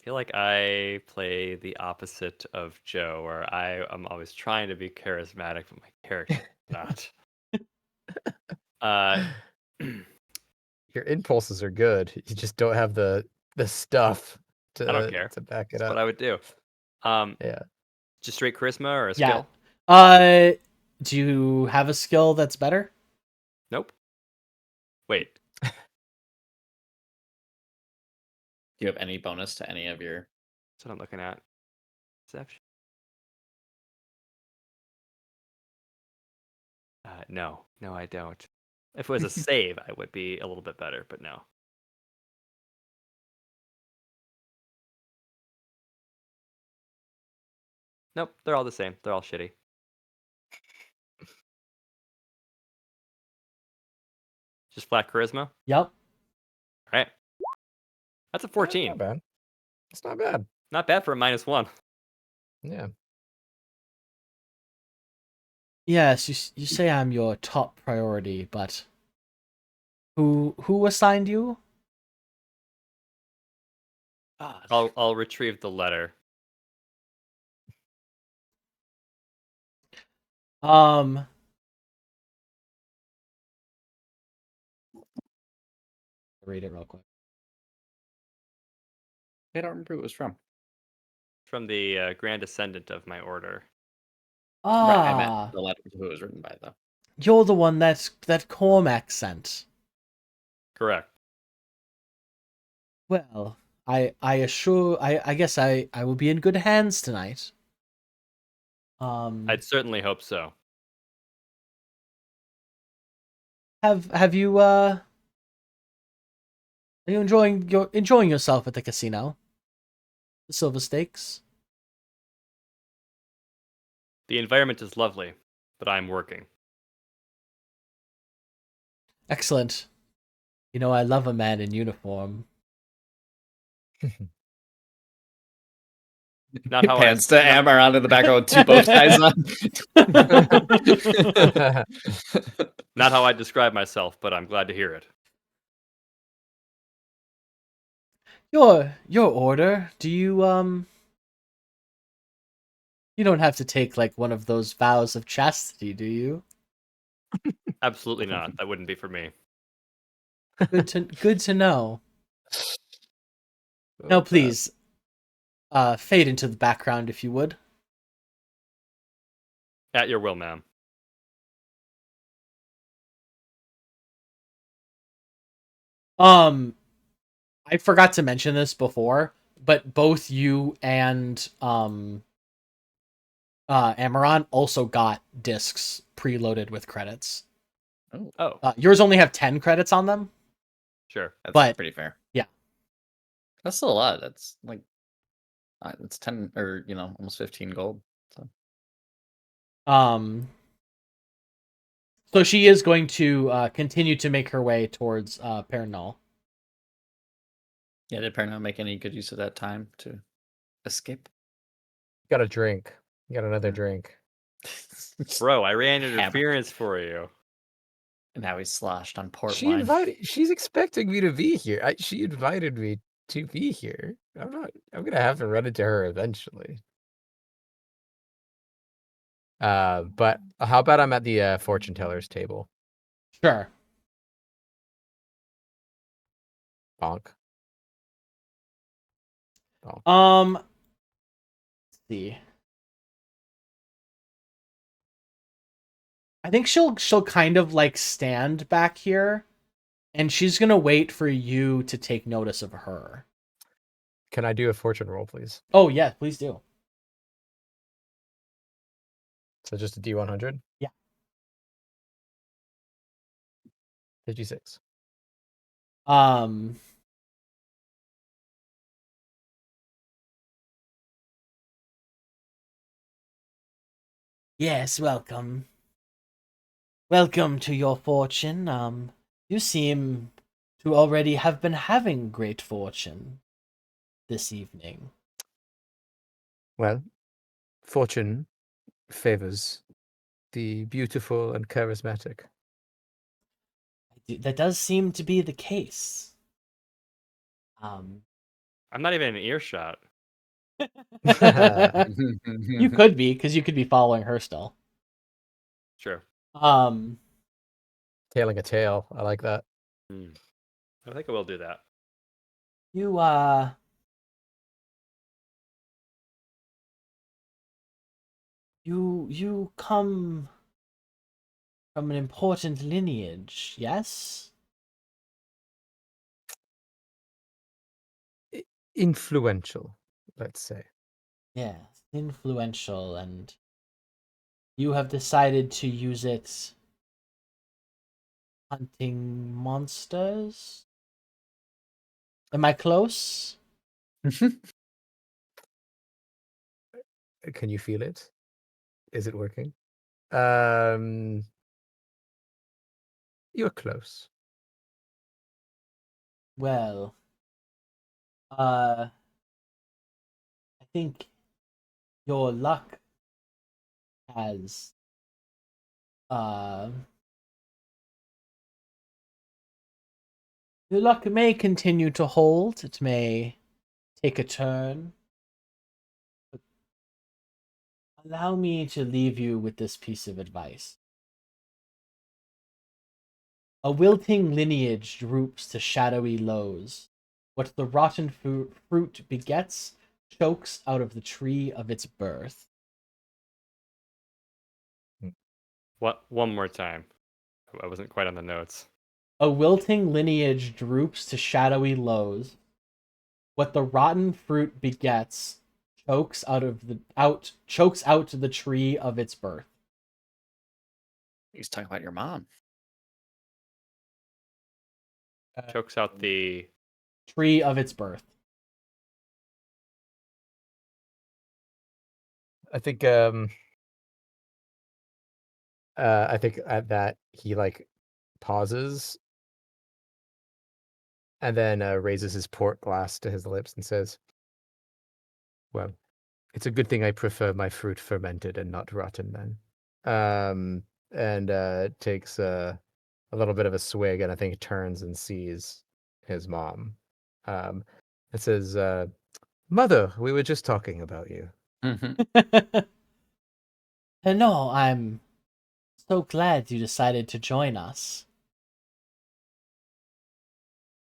I feel like I play the opposite of Joe, where I am always trying to be charismatic, but my character is not. Your impulses are good. You just don't have the stuff to I don't care. to back it That's up. what I would do. Yeah. Just straight charisma or a Yeah. skill? Do you have a skill that's better? Nope. Wait. Do you have any bonus to any of your? That's what I'm looking at. Perception. No, I don't. If it was a save, I would be a little bit better, but no. Nope, they're all the same. They're all shitty. Just flat charisma. All Yep. right. That's a 14. Not bad. It's not bad. Not bad for a -1. Yeah. Yes, you say I'm your top priority, but who assigned you? I'll retrieve the letter. Um. Read it real quick. I don't remember who it was from. From the Grand Ascendant of my order. Right, I meant Ah, the letter who it was written by, though. you're the one that Cormac sent. Correct. Well, I guess I will be in good hands tonight. I'd certainly hope so. Have you are you enjoying yourself at the casino? The Silver Stakes? The environment is lovely, but I'm working. Excellent. You know I love a man in uniform. Not how Pants to Amaran in the background, two bow ties on. Not how I describe myself, but I'm glad to hear it. Your order, do you you don't have to take like one of those vows of chastity, do you? Absolutely not. That wouldn't be for me. Good to know. Now please, fade into the background if you would. At your will, ma'am. I forgot to mention this before, but both you and Amaron also got discs preloaded with credits. Oh, Yours only have 10 credits on them. sure. That's But- pretty fair. yeah. That's still a lot. That's like, it's 10 or, almost 15 gold. So. So she is going to continue to make her way towards Pernod. Yeah, did Parano make any good use of that time to escape? Got a drink. You got another drink. Bro, I ran Hammer. interference for you. And now he's sloshed on port She wine. invited. She's expecting me to be here. She invited me to be here. I'm not. I'm gonna have to run into her eventually. But how about I'm at the fortune teller's table? Sure. Bonk. Bonk. Let's see. I think she'll kind of like stand back here, and she's gonna wait for you to take notice of her. Can I do a fortune roll, please? Oh yeah, please do. So just a D100. Yeah. 56. Yes, welcome. Welcome to your fortune. You seem to already have been having great fortune this evening. Well, fortune favors the beautiful and charismatic. That does seem to be the case. I'm not even in earshot. You could be, because you could be following her still. Sure. Tailing a tail. I like that. I think I will do that. You come from an important lineage, yes? Influential, let's say. Yes, influential, and you have decided to use it Hunting monsters? Am I close? Can you feel it? Is it working? You're close. Well, I think your luck has uh your luck may continue to hold. It may take a turn. But allow me to leave you with this piece of advice. A wilting lineage droops to shadowy lows. What the rotten fruit begets chokes out of the tree of its birth. What? One more time. I wasn't quite on the notes. A wilting lineage droops to shadowy lows. What the rotten fruit begets chokes out the tree of its birth. He's talking about your mom. Chokes out the. Tree of its birth. I think at that he like pauses and then raises his port glass to his lips and says, "Well, it's a good thing I prefer my fruit fermented and not rotten then." And takes a little bit of a swig and I think turns and sees his mom. It says, "Mother, we were just talking about you." No, I'm so glad you decided to join us.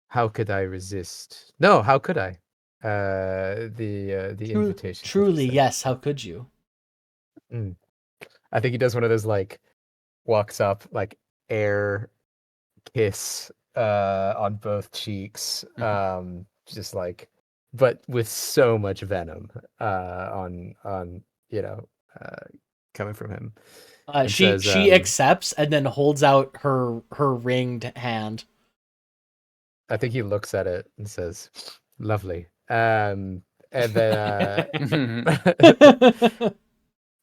How could I resist? No, how could I? The invitation. that you Truly, sent. yes, how could you? I think he does one of those like walks up, like air kiss on both cheeks. Just like but with so much venom on coming from him. And She says, accepts and then holds out her ringed hand. I think he looks at it and says, "Lovely." And then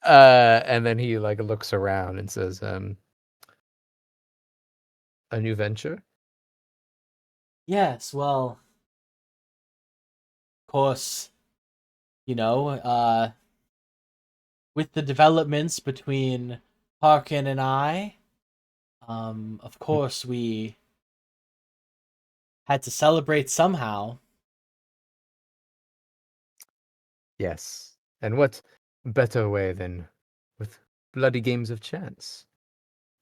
and then he like looks around and says, "A new venture?" Yes, well, of course, with the developments between Harkin and I, of course we had to celebrate somehow. Yes. And what better way than with bloody games of chance?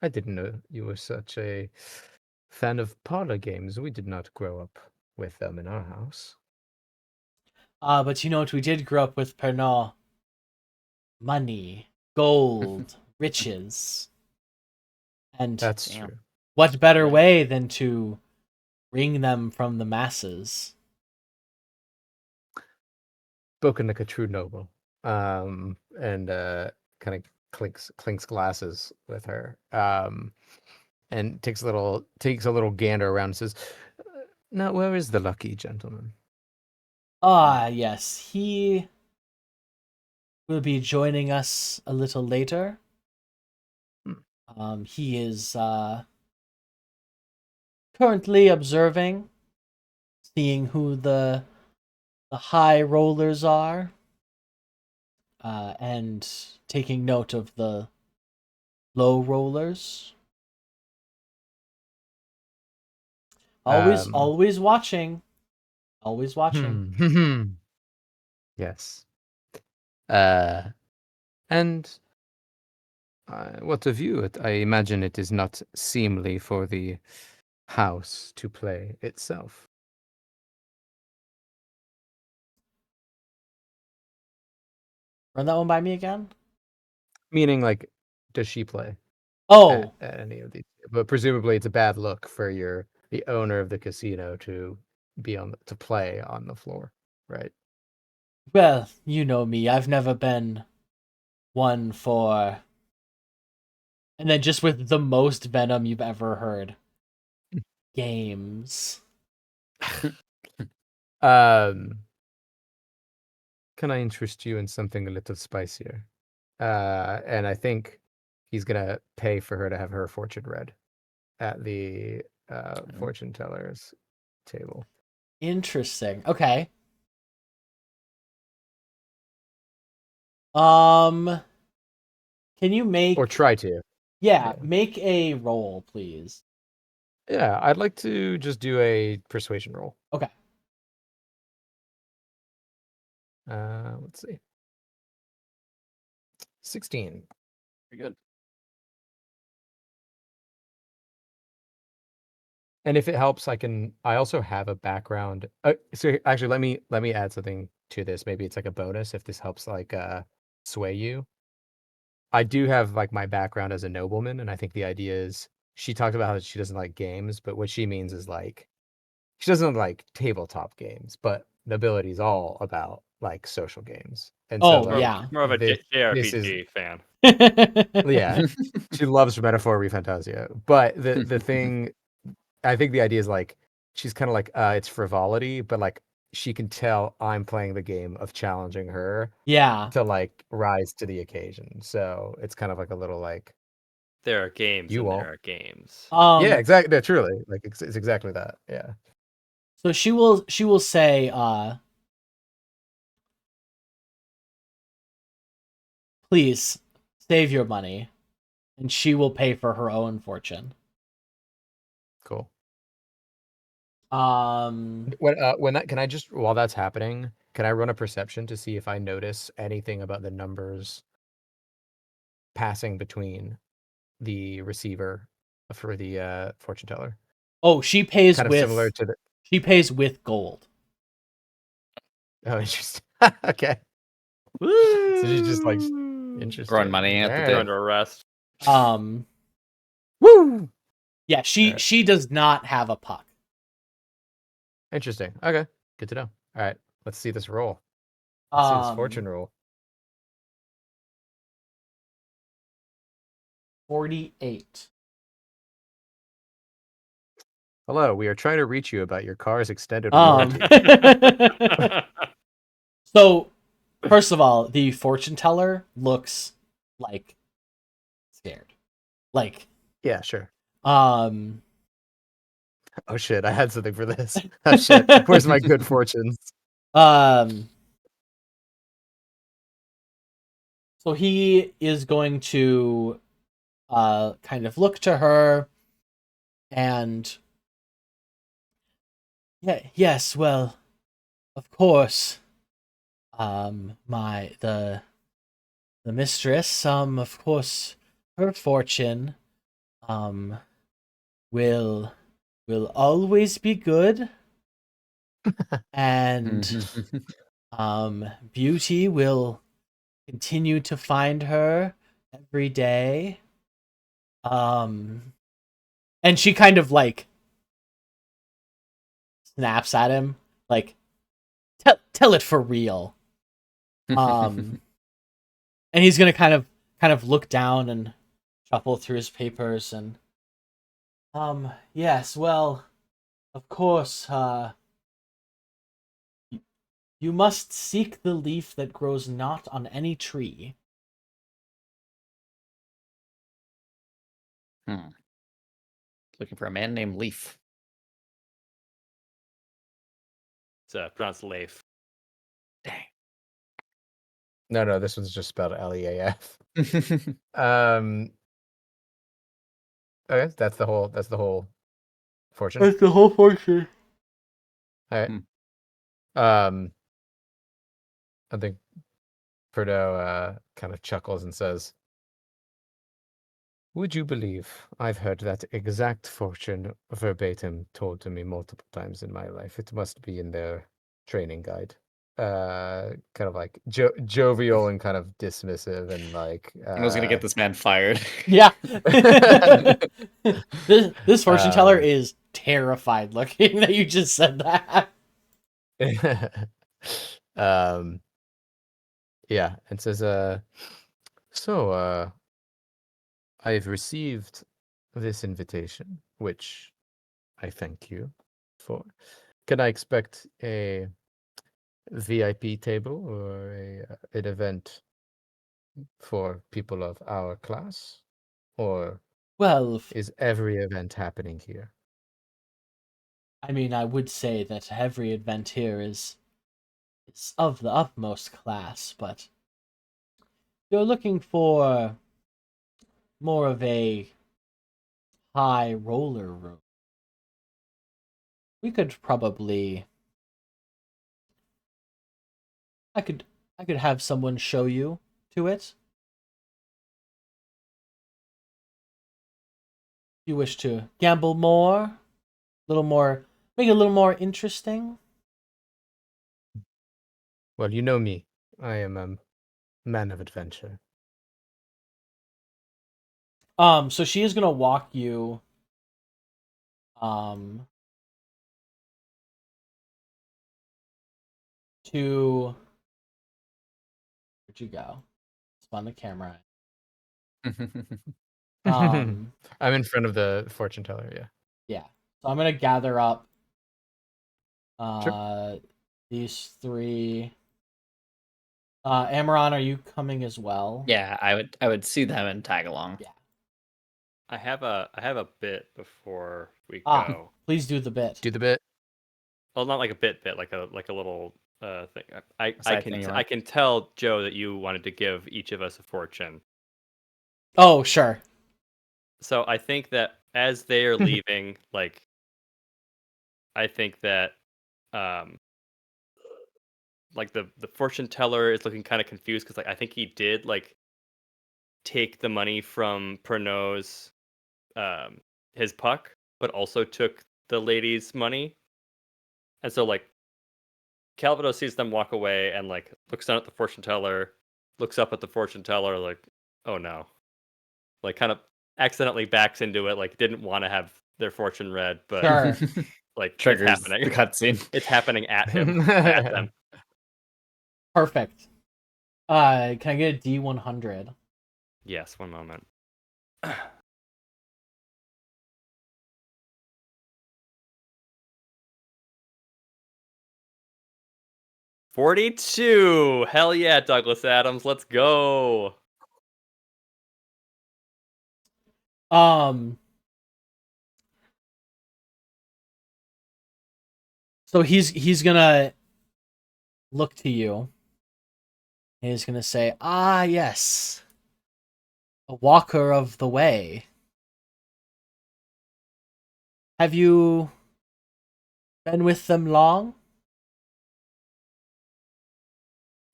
I didn't know you were such a fan of parlor games. We did not grow up with them in our house. But you know what we did grow up with, Pernod? Money, gold, riches. And That's Damn. true. what better Yeah. way than to wring them from the masses? Spoken like a true noble. And kind of clinks glasses with her. And takes a little gander around and says, "Now where is the lucky gentleman?" Ah, yes, he will be joining us a little later. He is currently observing, seeing who the high rollers are, and taking note of the low rollers. Um, Always watching. Always watching. Yes. And what of you? I imagine it is not seemly for the house to play itself. Run that one by me again. Meaning, like, does she play Oh, at any of these? But presumably, it's a bad look for the owner of the casino to be to play on the floor, right? well, you know me. I've never been one for. And then just with the most venom you've ever heard. games. Can I interest you in something a little spicier? And I think he's gonna pay for her to have her fortune read at the fortune teller's table. Interesting. Okay. Can you make Or try to. yeah, yeah. make a roll, please. Yeah, I'd like to just do a persuasion roll. Okay. Let's see. 16. Very good. And if it helps, I also have a background. So actually, let me add something to this. Maybe it's like a bonus if this helps like sway you. I do have like my background as a nobleman, and I think the idea is she talked about how she doesn't like games, but what she means is like she doesn't like tabletop games, but nobility is all about like social games. And so Oh, like yeah. More of a this is JRPG fan. yeah. She loves Metaphor Fantasia. But the thing I think the idea is like she's kind of like it's frivolity, but like she can tell I'm playing the game of challenging her Yeah. to like rise to the occasion. So it's kind of like a little like There are games you and won't. there are games. Yeah, exactly. No, truly, like it's exactly that. Yeah. So she will say, please save your money, and she will pay for her own fortune. Cool. When that can I just while that's happening, can I run a perception to see if I notice anything about the numbers passing between the receiver for the fortune teller? Oh, she pays Kind of similar to the she pays with gold. oh interesting. Okay. So she's just like interesting. Throwing money at the Alright. Going bit. to arrest. Woo! Yeah, Alright. she does not have a puck. Interesting. Okay. Good to know. All right. Let's see this roll. Let's see this fortune roll. 48. Hello, we are trying to reach you about your car's extended Um, warranty. So, first of all, the fortune teller looks like scared. Like, Yeah, sure. um, Oh shit, I had something for this. Oh shit. Where's my good fortunes? um, so he is going to, kind of look to her and, yeah, yes, well, of course, the mistress, of course, her fortune, um, will always be good, and Beauty will continue to find her every day. And she kind of like snaps at him, like, tell it for real. And he's gonna kind of look down and shuffle through his papers and yes, well, of course, you must seek the leaf that grows not on any tree. Looking for a man named Leaf. It's pronounced Leif. Dang. No, this one's just spelled Leaf. Okay, that's the whole fortune. That's the whole fortune. All right. I think Perdo kind of chuckles and says, would you believe I've heard that exact fortune verbatim told to me multiple times in my life? It must be in their training guide. Kind of like jovial and kind of dismissive and like I was gonna get this man fired. Yeah. This fortune teller is terrified looking that you just said that. Yeah, and says I've received this invitation, which I thank you for. Can I expect a VIP table or an event for people of our class, or Well, is every event happening here? I mean, I would say that every event here is of the utmost class, but you're looking for more of a high roller room. We could probably I could I could have someone show you to it. If you wish to gamble more, a little more, make it a little more interesting. Well, you know me. I am a man of adventure. So she is gonna walk you um to where'd you go? Spun the camera. Um I'm in front of the fortune teller. Yeah. yeah. So I'm gonna gather up Sure. these three. Amaron, are you coming as well? Yeah, I would see them and tag along. Yeah. I have a bit before we Ah, go. please do the bit. Do the bit. Well, not like a bit, like a little thing. I Side thing you I want. can tell Joe that you wanted to give each of us a fortune. Oh, sure. So I think that as they are leaving, like I think that um like the fortune teller is looking kind of confused because like I think he did like take the money from Pernod's his puck, but also took the lady's money. And so like Calvado sees them walk away and like looks down at the fortune teller, looks up at the fortune teller, like, oh no. Like kind of accidentally backs into it, like didn't want to have their fortune read, but Sure. like it's Triggers happening. the cutscene. It's happening at him, at them. Perfect. Can I get a D100? Yes, one moment. 42. Hell yeah, Douglas Adams, let's go. Um, so he's gonna look to you. And he's gonna say, "Ah, yes, a walker of the way. Have you been with them long?"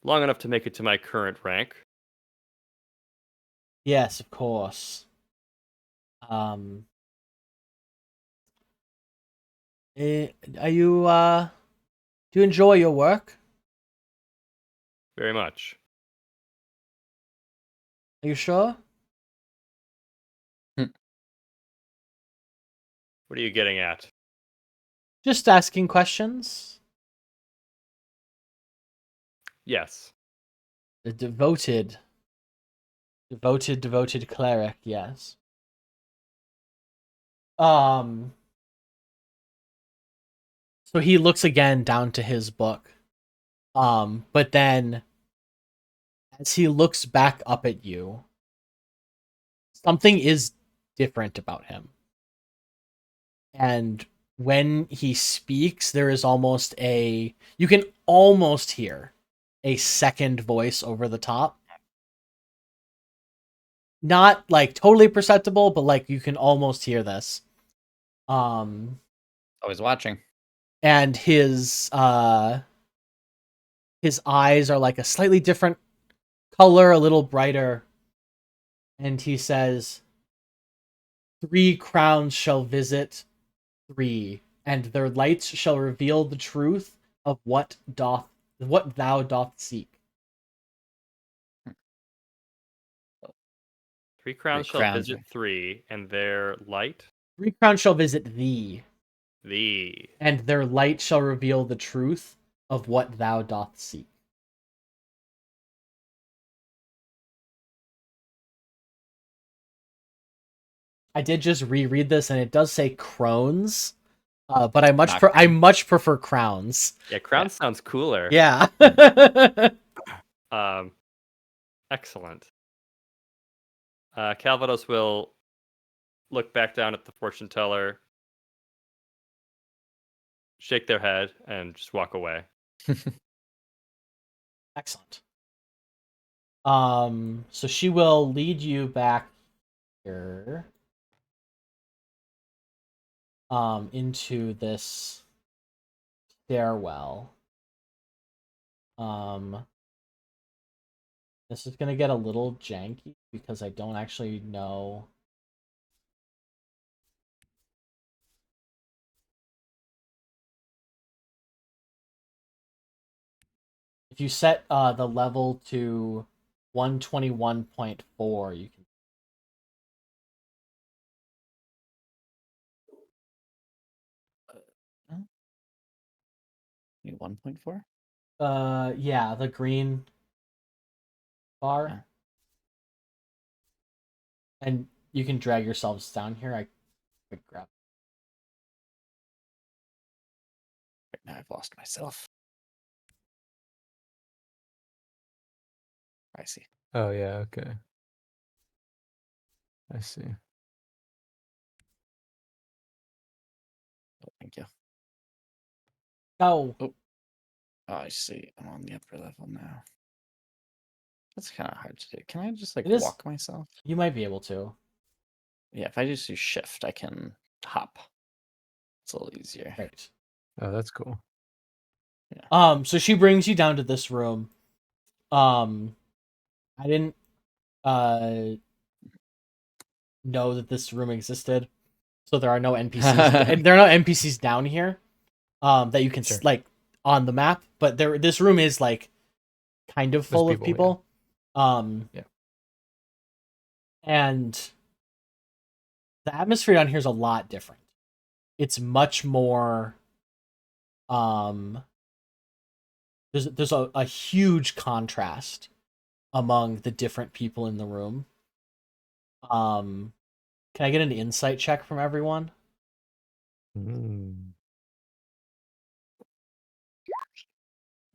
Long enough to make it to my current rank. Yes, of course. Um, are you do you enjoy your work? Very much. Are you sure? What are you getting at? Just asking questions. Yes. The devoted cleric, yes. Um, so he looks again down to his book. But then as he looks back up at you, something is different about him. And when he speaks, there is you can almost hear a second voice over the top. Not like totally perceptible, but like you can almost hear this. Always watching. And his eyes are like a slightly different color, a little brighter. And he says, 3 crowns shall visit 3, and their lights shall reveal the truth of what thou doth seek. 3 crowns shall crowns. visit 3, and their light 3 crowns shall visit thee, thee. and their light shall reveal the truth of what thou doth seek. I did just reread this, and it does say crones, But I much Not I much prefer crowns. Yeah, crown sounds cooler. Yeah. Excellent. Calvados will look back down at the fortune teller, shake their head, and just walk away. Excellent. So she will lead you back here. Into this stairwell. This is gonna get a little janky because I don't actually know. If you set the level to 121.4, you can. 1.4. Yeah, the green bar. Yeah. And you can drag yourselves down here. I could grab. Right now I've lost myself. I see. Oh yeah, okay. I see. Oh, thank you. Oh, Oh, I see. I'm on the upper level now. That's kind of hard to do. Can I just like It is- walk myself? you might be able to. Yeah, if I just do shift, I can hop. It's a little easier. Right. Oh, that's cool. So she brings you down to this room. I didn't know that this room existed, so there are no NPCs. And there are no NPCs down here that you can Sure. like on the map, but this room is like kind of full of people, people. Yeah. And the atmosphere down here is a lot different. It's much more there's a huge contrast among the different people in the room. Can I get an insight check from everyone?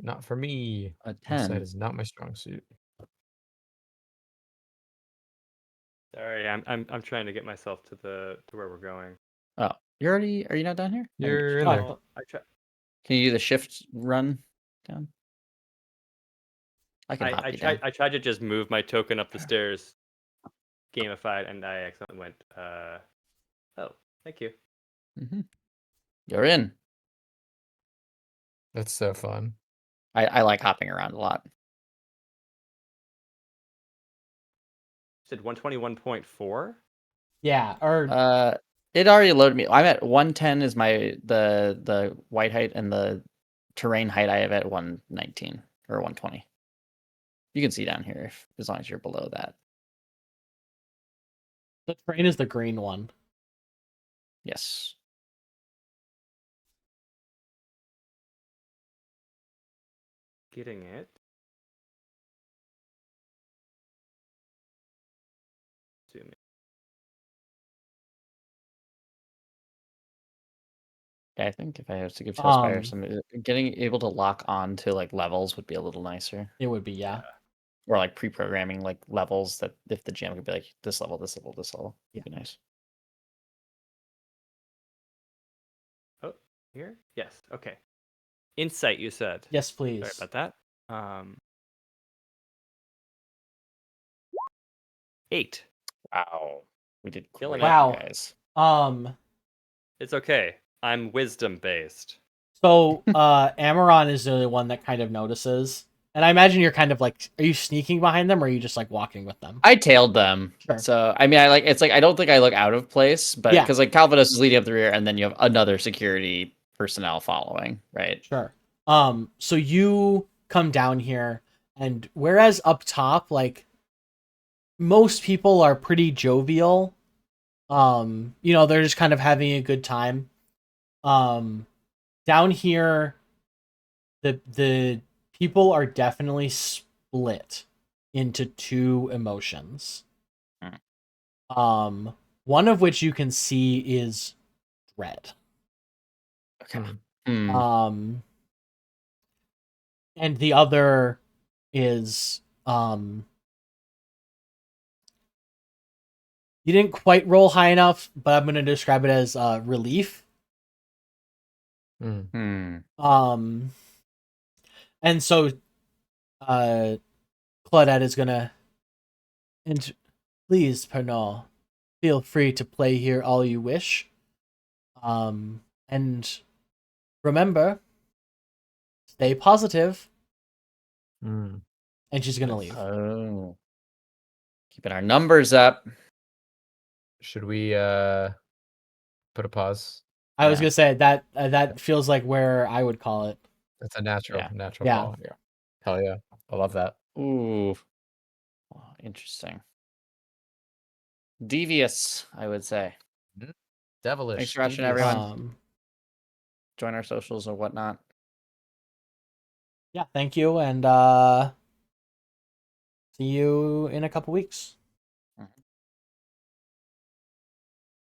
Not for me. A Insight 10. is not my strong suit. Sorry, I'm trying to get myself to where we're going. Oh, are you not down here? You're in Oh, there. I thought- I try. Can you do the shift run down? I can hop I you down. tried. I tried to just move my token up the stairs, gamified, and I accidentally went. Oh, thank you. You're in. That's so fun. I like hopping around a lot. You said 121.4. Yeah, or It already loaded me. I'm at 110 is the white height, and the terrain height I have at 119 or 120. You can see down here as long as you're below that. the train is the green one. Yes. Getting it. Zoom in. Yeah, I think if I have to give Tailspire Um, some getting able to lock on to like levels would be a little nicer. It would be, yeah. Or like pre-programming like levels that if the GM could be like this level, this level, this level. Would be nice. Oh, here. Yes. Okay. Insight. You said. Yes, please. Sorry about that. 8. Wow. We did Killing great, it. Wow. guys. It's okay. I'm wisdom based. So Amaron is the only one that kind of notices. And I imagine you're kind of like, are you sneaking behind them or are you just like walking with them? I tailed them. Sure. So I mean it's like I don't think I look out of place, but Yeah. because like Calvados is leading up the rear and then you have another security personnel following, right? Sure. So you come down here, and whereas up top, like most people are pretty jovial, they're just kind of having a good time. Down here, the people are definitely split into two emotions. One of which you can see is dread. Okay. Hmm. And the other is you didn't quite roll high enough, but I'm gonna describe it as relief. Hmm. And so Claudette is gonna and please, Pernod, feel free to play here all you wish. And remember, stay positive. Hmm. And she's gonna Nice. leave. Oh. Keeping our numbers up. Should we put a pause? I was Yeah. gonna say that feels like where I would call it. That's a natural Yeah. Yeah. call. Yeah. Hell yeah. I love that. Ooh. Oh, interesting. Devious, I would say. Devilish. Thanks for watching, devious. everyone. Join our socials or whatnot. Yeah, thank you, and see you in a couple weeks.